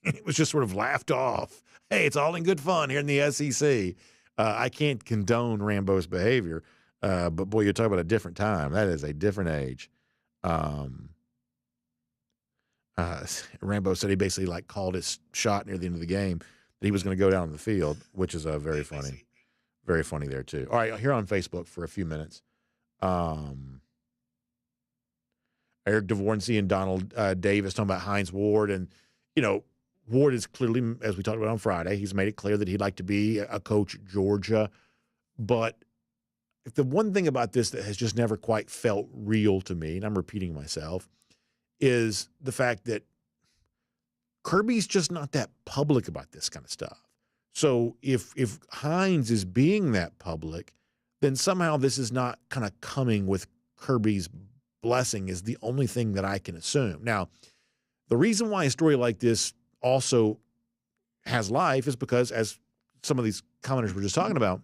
It was just sort of laughed off. Hey, it's all in good fun here in the SEC. I can't condone Rambo's behavior, but boy, you're talking about a different time. That is a different age. Rambo said he basically called his shot near the end of the game that he was going to go down on the field, which is very funny. Very funny there too. All right, here on Facebook for a few minutes. Eric Dvorency and Donald Davis talking about Hines Ward, and Ward is clearly, as we talked about on Friday, he's made it clear that he'd like to be a coach at Georgia. But the one thing about this that has just never quite felt real to me, and I'm repeating myself, is the fact that Kirby's just not that public about this kind of stuff. So if Hines is being that public, then somehow this is not kind of coming with Kirby's blessing is the only thing that I can assume. Now, the reason why a story like this also has life is because, as some of these commenters were just talking about,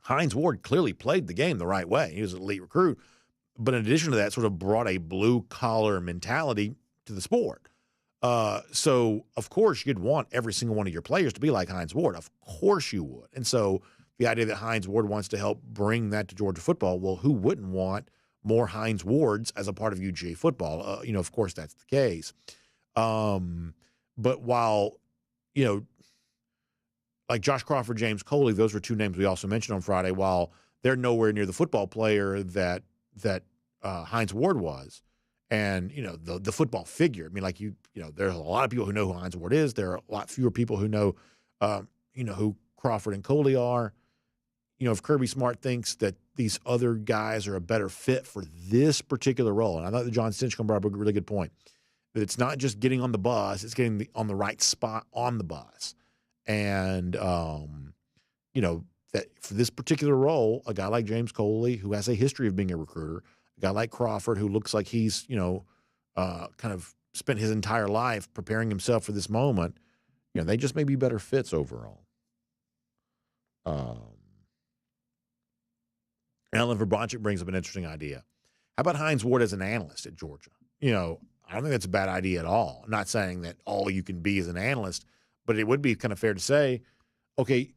Hines Ward clearly played the game the right way. He was an elite recruit. But in addition to that, sort of brought a blue-collar mentality to the sport. So, of course, you'd want every single one of your players to be like Hines Ward. Of course you would. And so the idea that Hines Ward wants to help bring that to Georgia football, well, who wouldn't want more Hines Wards as a part of UGA football? Of course that's the case. But while, like Josh Crawford, James Coley, those were two names we also mentioned on Friday, while they're nowhere near the football player that Hines Ward was. And, the football figure. I mean, there's a lot of people who know who Hines Ward is. There are a lot fewer people who know, who Crawford and Coley are. If Kirby Smart thinks that these other guys are a better fit for this particular role, and I thought that John Stinchcomb brought up a really good point, that it's not just getting on the bus, it's getting on the right spot on the bus. And, that for this particular role, a guy like James Coley, who has a history of being a recruiter, a guy like Crawford, who looks like he's, kind of spent his entire life preparing himself for this moment, they just may be better fits overall. Alan Verbonchik brings up an interesting idea. How about Hines Ward as an analyst at Georgia? I don't think that's a bad idea at all. I'm not saying that all you can be is an analyst, but it would be kind of fair to say, okay,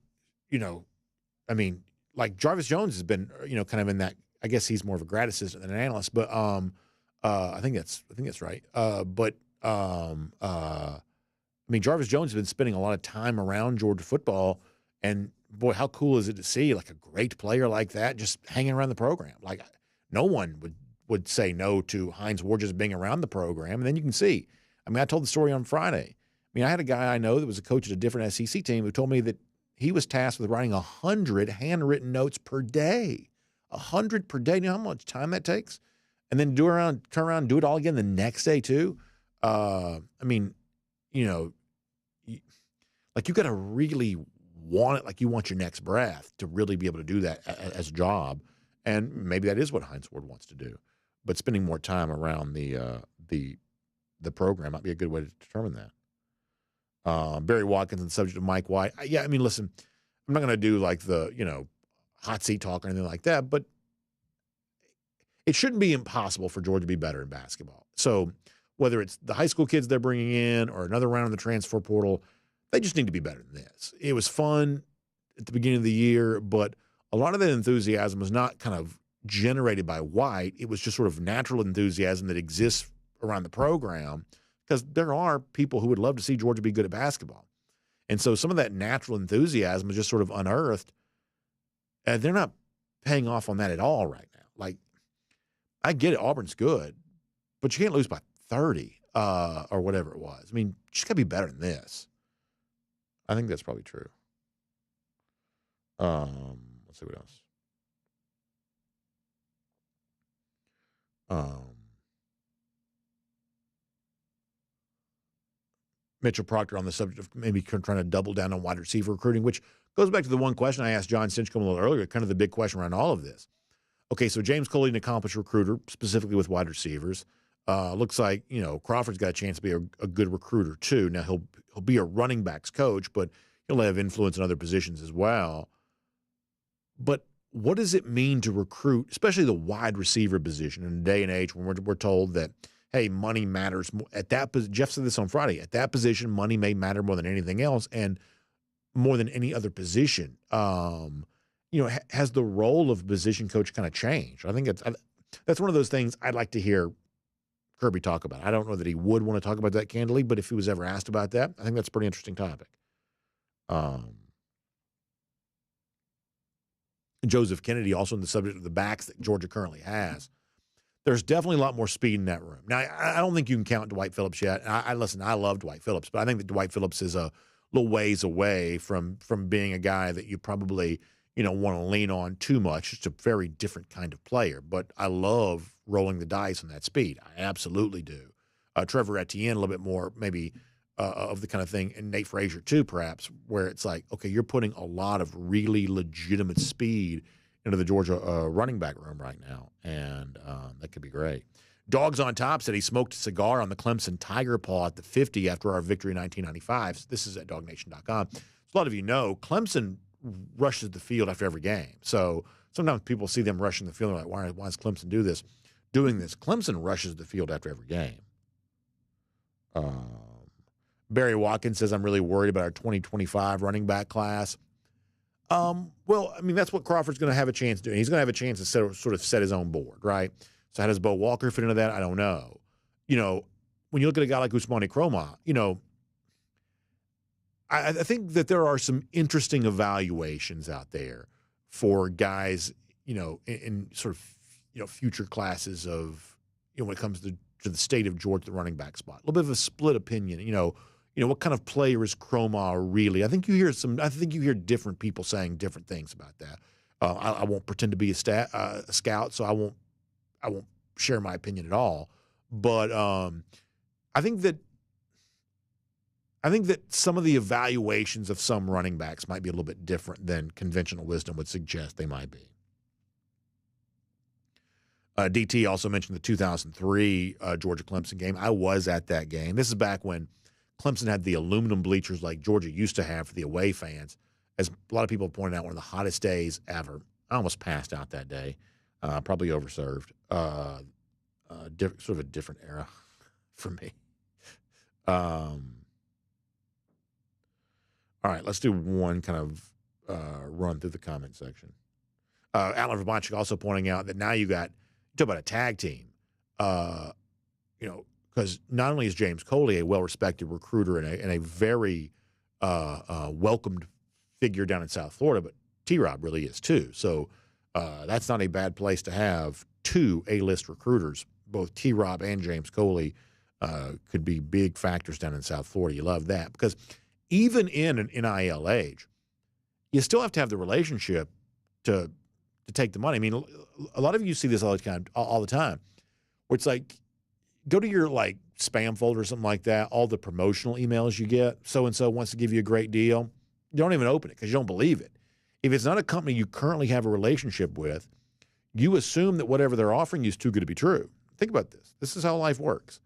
like Jarvis Jones has been, kind of in that. I guess he's more of a grad assistant than an analyst, but I think that's right. Jarvis Jones has been spending a lot of time around Georgia football, and boy, how cool is it to see like a great player like that just hanging around the program? Like no one would say no to Hines Ward just being around the program. And then you can see. I mean, I told the story on Friday. I mean, I had a guy I know that was a coach at a different SEC team who told me that he was tasked with writing 100 handwritten notes per day. 100 per day. You know how much time that takes? And then turn around and do it all again the next day too? I mean, you know, like you got to really want it like you want your next breath to really be able to do that as a job. And maybe that is what Hines Ward wants to do. But spending more time around the program might be a good way to determine that. Barry Watkins on the subject of Mike White. Yeah, I mean, listen, I'm not going to do like the, you know, hot seat talk or anything like that, but it shouldn't be impossible for Georgia to be better in basketball. So whether it's the high school kids they're bringing in or another round in the transfer portal, they just need to be better than this. It was fun at the beginning of the year, but a lot of that enthusiasm was not kind of generated by White. It was just sort of natural enthusiasm that exists around the program because there are people who would love to see Georgia be good at basketball. And so some of that natural enthusiasm is just sort of unearthed. And they're not paying off on that at all right now. Like, I get it, Auburn's good, but you can't lose by 30 or whatever it was. I mean, you just got to be better than this. I think that's probably true. Let's see what else. Mitchell Proctor on the subject of maybe trying to double down on wide receiver recruiting, which goes back to the one question I asked John Stinchcomb a little earlier, kind of the big question around all of this. Okay, so James Coley, an accomplished recruiter, specifically with wide receivers. Looks like, you know, Crawford's got a chance to be a good recruiter too. Now, he'll be a running backs coach, but he'll have influence in other positions as well. But what does it mean to recruit, especially the wide receiver position in a day and age when we're told that, hey, money matters more at that position? Jeff said this on Friday. At that position, money may matter more than anything else and more than any other position. You know, has the role of position coach kind of changed? I think that's one of those things I'd like to hear Kirby talk about. I don't know that he would want to talk about that candidly, but if he was ever asked about that, I think that's a pretty interesting topic. Joseph Kennedy, also on the subject of the backs that Georgia currently has. There's definitely a lot more speed in that room. Now, I don't think you can count Dwight Phillips yet. I love Dwight Phillips, but I think that Dwight Phillips is a little ways away from being a guy that you probably, you know, want to lean on too much. It's a very different kind of player, but I love rolling the dice on that speed. I absolutely do. Trevor Etienne, a little bit more maybe of the kind of thing, and Nate Frazier too, perhaps, where it's like, okay, you're putting a lot of really legitimate speed into the Georgia running back room right now, and that could be great. Dogs on Top said he smoked a cigar on the Clemson Tiger Paw at the 50 after our victory in 1995. This is at DawgNation.com. So a lot of you know, Clemson rushes the field after every game. So sometimes people see them rushing the field and they're like, why does Clemson doing this? Clemson rushes the field after every game. Barry Watkins says, I'm really worried about our 2025 running back class. Well, I mean, that's what Crawford's going to have a chance to do. He's going to have a chance to sort of set his own board, right? So how does Bo Walker fit into that? I don't know. You know, when you look at a guy like Ousmane Kromah, you know, I think that there are some interesting evaluations out there for guys, you know, in sort of, you know, future classes of, you know, when it comes to the state of Georgia, the running back spot. A little bit of a split opinion, you know, what kind of player is Kromah really? I think you hear different people saying different things about that. I won't pretend to be a scout, so I won't share my opinion at all. But I think that some of the evaluations of some running backs might be a little bit different than conventional wisdom would suggest they might be. DT also mentioned the 2003 Georgia-Clemson game. I was at that game. This is back when Clemson had the aluminum bleachers like Georgia used to have for the away fans. As a lot of people pointed out, one of the hottest days ever. I almost passed out that day. Probably overserved. Sort of a different era for me. All right, let's do one kind of run through the comment section. Alan Verbonchik also pointing out that now you talk about a tag team, you know, because not only is James Coley a well-respected recruiter and a very welcomed figure down in South Florida, but T-Rob really is too. So that's not a bad place to have two A-list recruiters, both T-Rob and James Coley, could be big factors down in South Florida. You love that because even in an NIL age, you still have to have the relationship to take the money. I mean, a lot of you see this all the time, where it's like, go to your like spam folder or something like that, all the promotional emails you get, so-and-so wants to give you a great deal. You don't even open it because you don't believe it. If it's not a company you currently have a relationship with, you assume that whatever they're offering you is too good to be true. Think about this. This is how life works.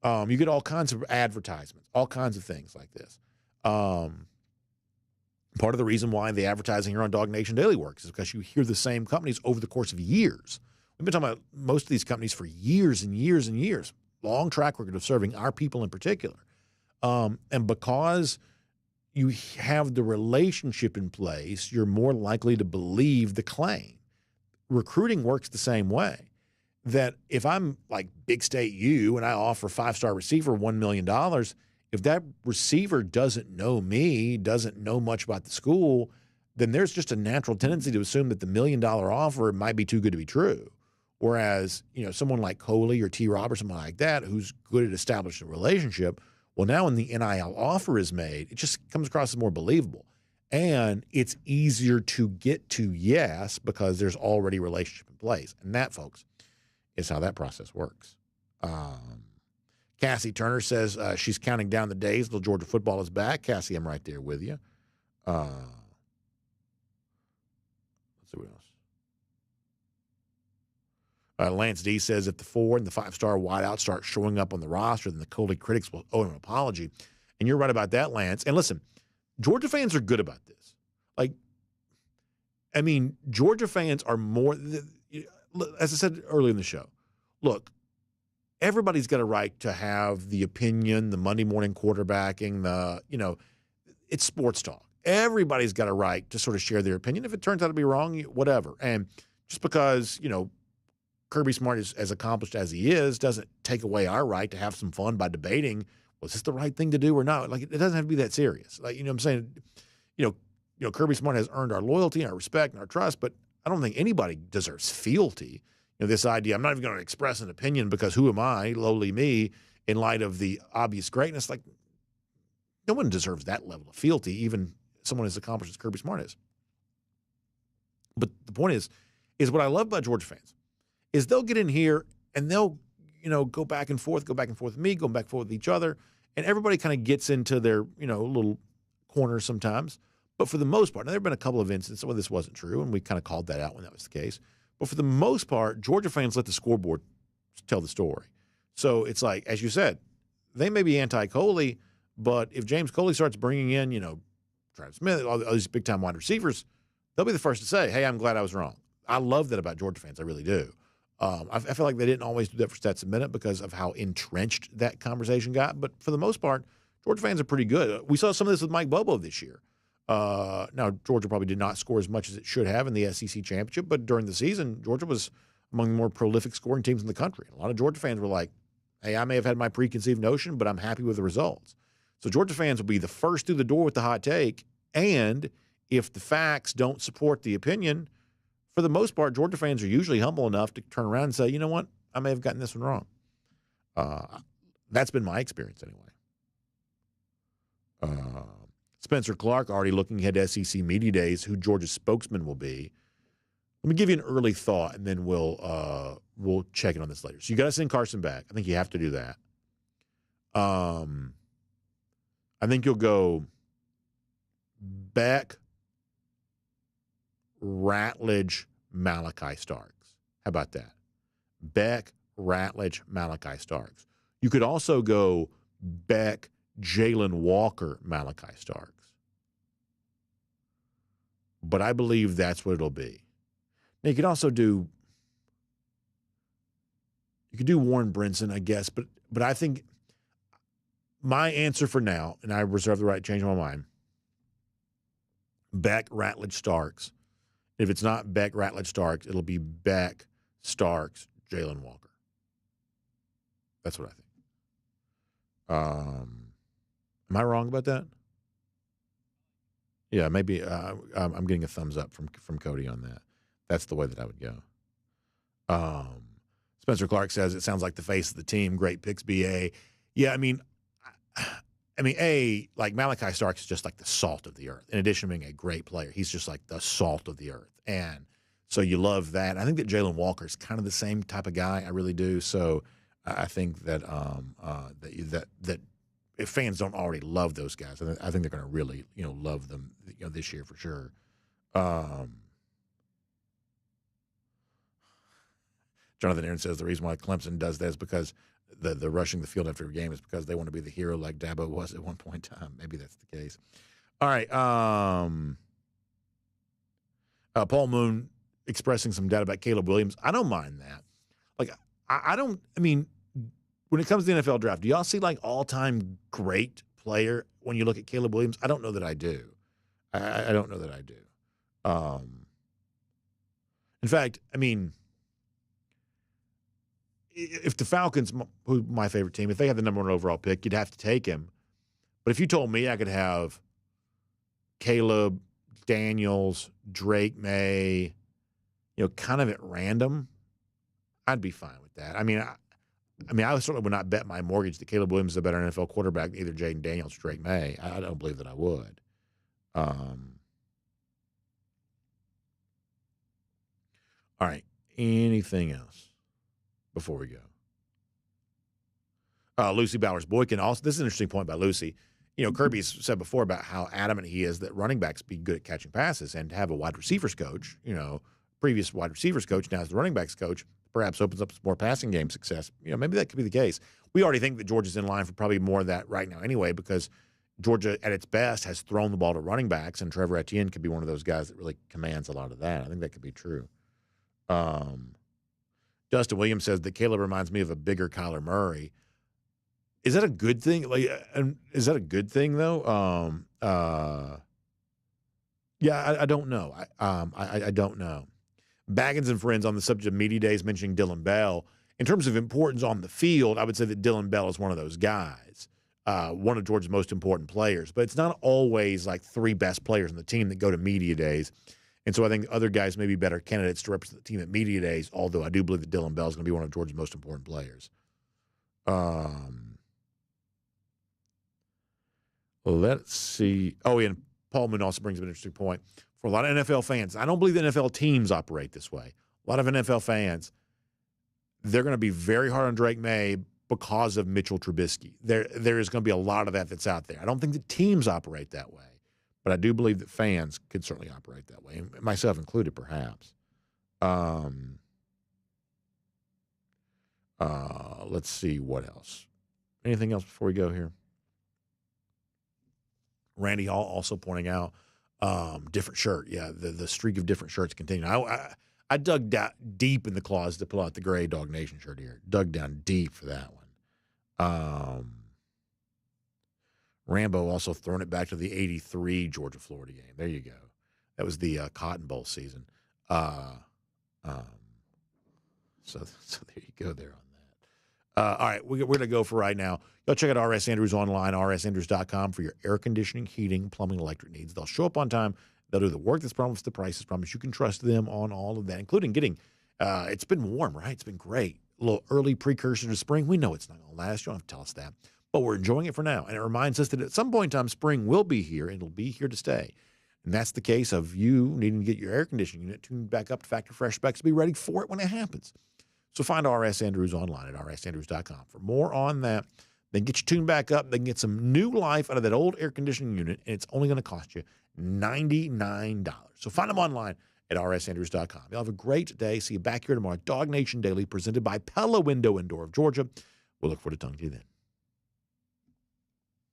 You get all kinds of advertisements, all kinds of things like this. Part of the reason why the advertising here on DawgNation Daily works is because you hear the same companies over the course of years. We've been talking about most of these companies for years and years and years. Long track record of serving our people in particular. And because you have the relationship in place, you're more likely to believe the claim. Recruiting works the same way. That if I'm like Big State U and I offer five-star receiver $1 million, if that receiver doesn't know me, doesn't know much about the school, then there's just a natural tendency to assume that the $1 million offer might be too good to be true. Whereas, someone like Coley or T-Rob or someone like that who's good at establishing a relationship, well, now when the NIL offer is made, it just comes across as more believable. And it's easier to get to yes because there's already a relationship in place. And that, folks, is how that process works. Cassie Turner says she's counting down the days until Georgia football is back. Cassie, I'm right there with you. Let's see what else. Lance D says if the 4 and the 5-star wideouts start showing up on the roster, then the Coley critics will owe him an apology. And you're right about that, Lance. And listen, Georgia fans are good about this. Georgia fans are more, as I said earlier in the show, look, everybody's got a right to have the opinion, the Monday morning quarterbacking, it's sports talk. Everybody's got a right to sort of share their opinion. If it turns out to be wrong, whatever. And just because, Kirby Smart is as accomplished as he is doesn't take away our right to have some fun by debating, was this the right thing to do or not? It doesn't have to be that serious. What I'm saying? Kirby Smart has earned our loyalty, our respect, and our trust, but I don't think anybody deserves fealty. This idea, I'm not even going to express an opinion because who am I, lowly me, in light of the obvious greatness? No one deserves that level of fealty, even someone as accomplished as Kirby Smart is. But the point is what I love about Georgia fans is they'll get in here and they'll, go back and forth with me, go back and forth with each other, and everybody kind of gets into their, little corners sometimes. But for the most part, now there have been a couple of instances where this wasn't true, and we kind of called that out when that was the case. But for the most part, Georgia fans let the scoreboard tell the story. So it's like, as you said, they may be anti-Coley, but if James Coley starts bringing in, Travis Smith, all these big-time wide receivers, they'll be the first to say, hey, I'm glad I was wrong. I love that about Georgia fans. I really do. I feel like they didn't always do that for Stats a Minute because of how entrenched that conversation got. But for the most part, Georgia fans are pretty good. We saw some of this with Mike Bobo this year. Now, Georgia probably did not score as much as it should have in the SEC championship, but during the season, Georgia was among the more prolific scoring teams in the country. A lot of Georgia fans were like, hey, I may have had my preconceived notion, but I'm happy with the results. So Georgia fans will be the first through the door with the hot take, and if the facts don't support the opinion, for the most part, Georgia fans are usually humble enough to turn around and say, you know what, I may have gotten this one wrong. That's been my experience anyway. Spencer Clark already looking ahead to SEC Media Days, who Georgia's spokesman will be. Let me give you an early thought, and then we'll check in on this later. So you got to send Carson back. I think you have to do that. I think you'll go Beck, Ratledge, Malachi Starks. How about that? Beck, Ratledge, Malachi Starks. You could also go Beck, Jalen Walker, Malachi Starks. But I believe that's what it'll be. Now, you could also do Warren Brinson, I guess, but I think my answer for now, and I reserve the right to change my mind, Beck, Ratledge, Starks. If it's not Beck, Ratledge, Starks, it'll be Beck, Starks, Jalen Walker. That's what I think. Am I wrong about that? Yeah, maybe I'm getting a thumbs up from Cody on that. That's the way that I would go. Spencer Clark says it sounds like the face of the team. Great picks, BA. Yeah, I mean, like Malachi Starks is just like the salt of the earth. In addition to being a great player, he's just like the salt of the earth. And so you love that. I think that Jalen Walker is kind of the same type of guy. I really do. So I think that that if fans don't already love those guys, I think they're going to really love them this year for sure. Jonathan Aaron says the reason why Clemson does that is because the rushing the field after a game is because they want to be the hero like Dabo was at one point in time. Maybe that's the case. All right. Paul Moon expressing some doubt about Caleb Williams. I don't mind that. Like, I mean, when it comes to the NFL draft, do y'all see like all-time great player when you look at Caleb Williams? I don't know that I do. I don't know that I do. In fact, I mean, if the Falcons, who's my favorite team, if they had the number 1 overall pick, you'd have to take him. But if you told me I could have Caleb, Daniels, Drake May, kind of at random, I'd be fine with that. I mean, I certainly would not bet my mortgage that Caleb Williams is a better NFL quarterback than either Jaden Daniels or Drake May. I don't believe that I would. All right. Anything else before we go? Lucy Bowers-Boykin also. This is an interesting point by Lucy. Kirby's said before about how adamant he is that running backs be good at catching passes, and to have a wide receivers coach, previous wide receivers coach, now as the running backs coach, perhaps opens up some more passing game success. Maybe that could be the case. We already think that Georgia's in line for probably more of that right now anyway, because Georgia at its best has thrown the ball to running backs, and Trevor Etienne could be one of those guys that really commands a lot of that. I think that could be true. Dustin Williams says that Caleb reminds me of a bigger Kyler Murray. Is that a good thing? Is that a good thing though? Yeah, I don't know. I don't know. Baggins and friends on the subject of media days mentioning Dylan Bell. In terms of importance on the field, I would say that Dylan Bell is one of those guys, one of Georgia's most important players. But it's not always like 3 best players on the team that go to media days. And so I think other guys may be better candidates to represent the team at media days, although I do believe that Dylan Bell is going to be one of Georgia's most important players. Let's see. Oh, and Paul Moon also brings up an interesting point. For a lot of NFL fans, I don't believe the NFL teams operate this way. A lot of NFL fans, they're going to be very hard on Drake May because of Mitchell Trubisky. There is going to be a lot of that's out there. I don't think the teams operate that way, but I do believe that fans could certainly operate that way, myself included, perhaps. Let's see what else. Anything else before we go here? Randy Hall also pointing out different shirt. Yeah, the streak of different shirts continuing. I dug down deep in the closet to pull out the gray DawgNation shirt here. Dug down deep for that one. Rambo also throwing it back to the 83 Georgia-Florida game. There you go. That was the Cotton Bowl season. So there you go there on that. All right, we're going to go for right now. Go check out RS Andrews online, rsandrews.com, for your air conditioning, heating, plumbing, electric needs. They'll show up on time. They'll do the work that's promised, the price is promised. You can trust them on all of that, including getting it's been warm, right? It's been great. A little early precursor to spring. We know it's not going to last. You don't have to tell us that. But we're enjoying it for now. And it reminds us that at some point in time, spring will be here, and it'll be here to stay. And that's the case of you needing to get your air conditioning unit tuned back up to factory fresh specs to be ready for it when it happens. So find RS Andrews online at rsandrews.com for more on that. Then get you tuned back up. They can get some new life out of that old air conditioning unit, and it's only going to cost you $99. So find them online at rsandrews.com. Y'all have a great day. See you back here tomorrow. DawgNation Daily, presented by Pella Window and Door of Georgia. We'll look forward to talking to you then.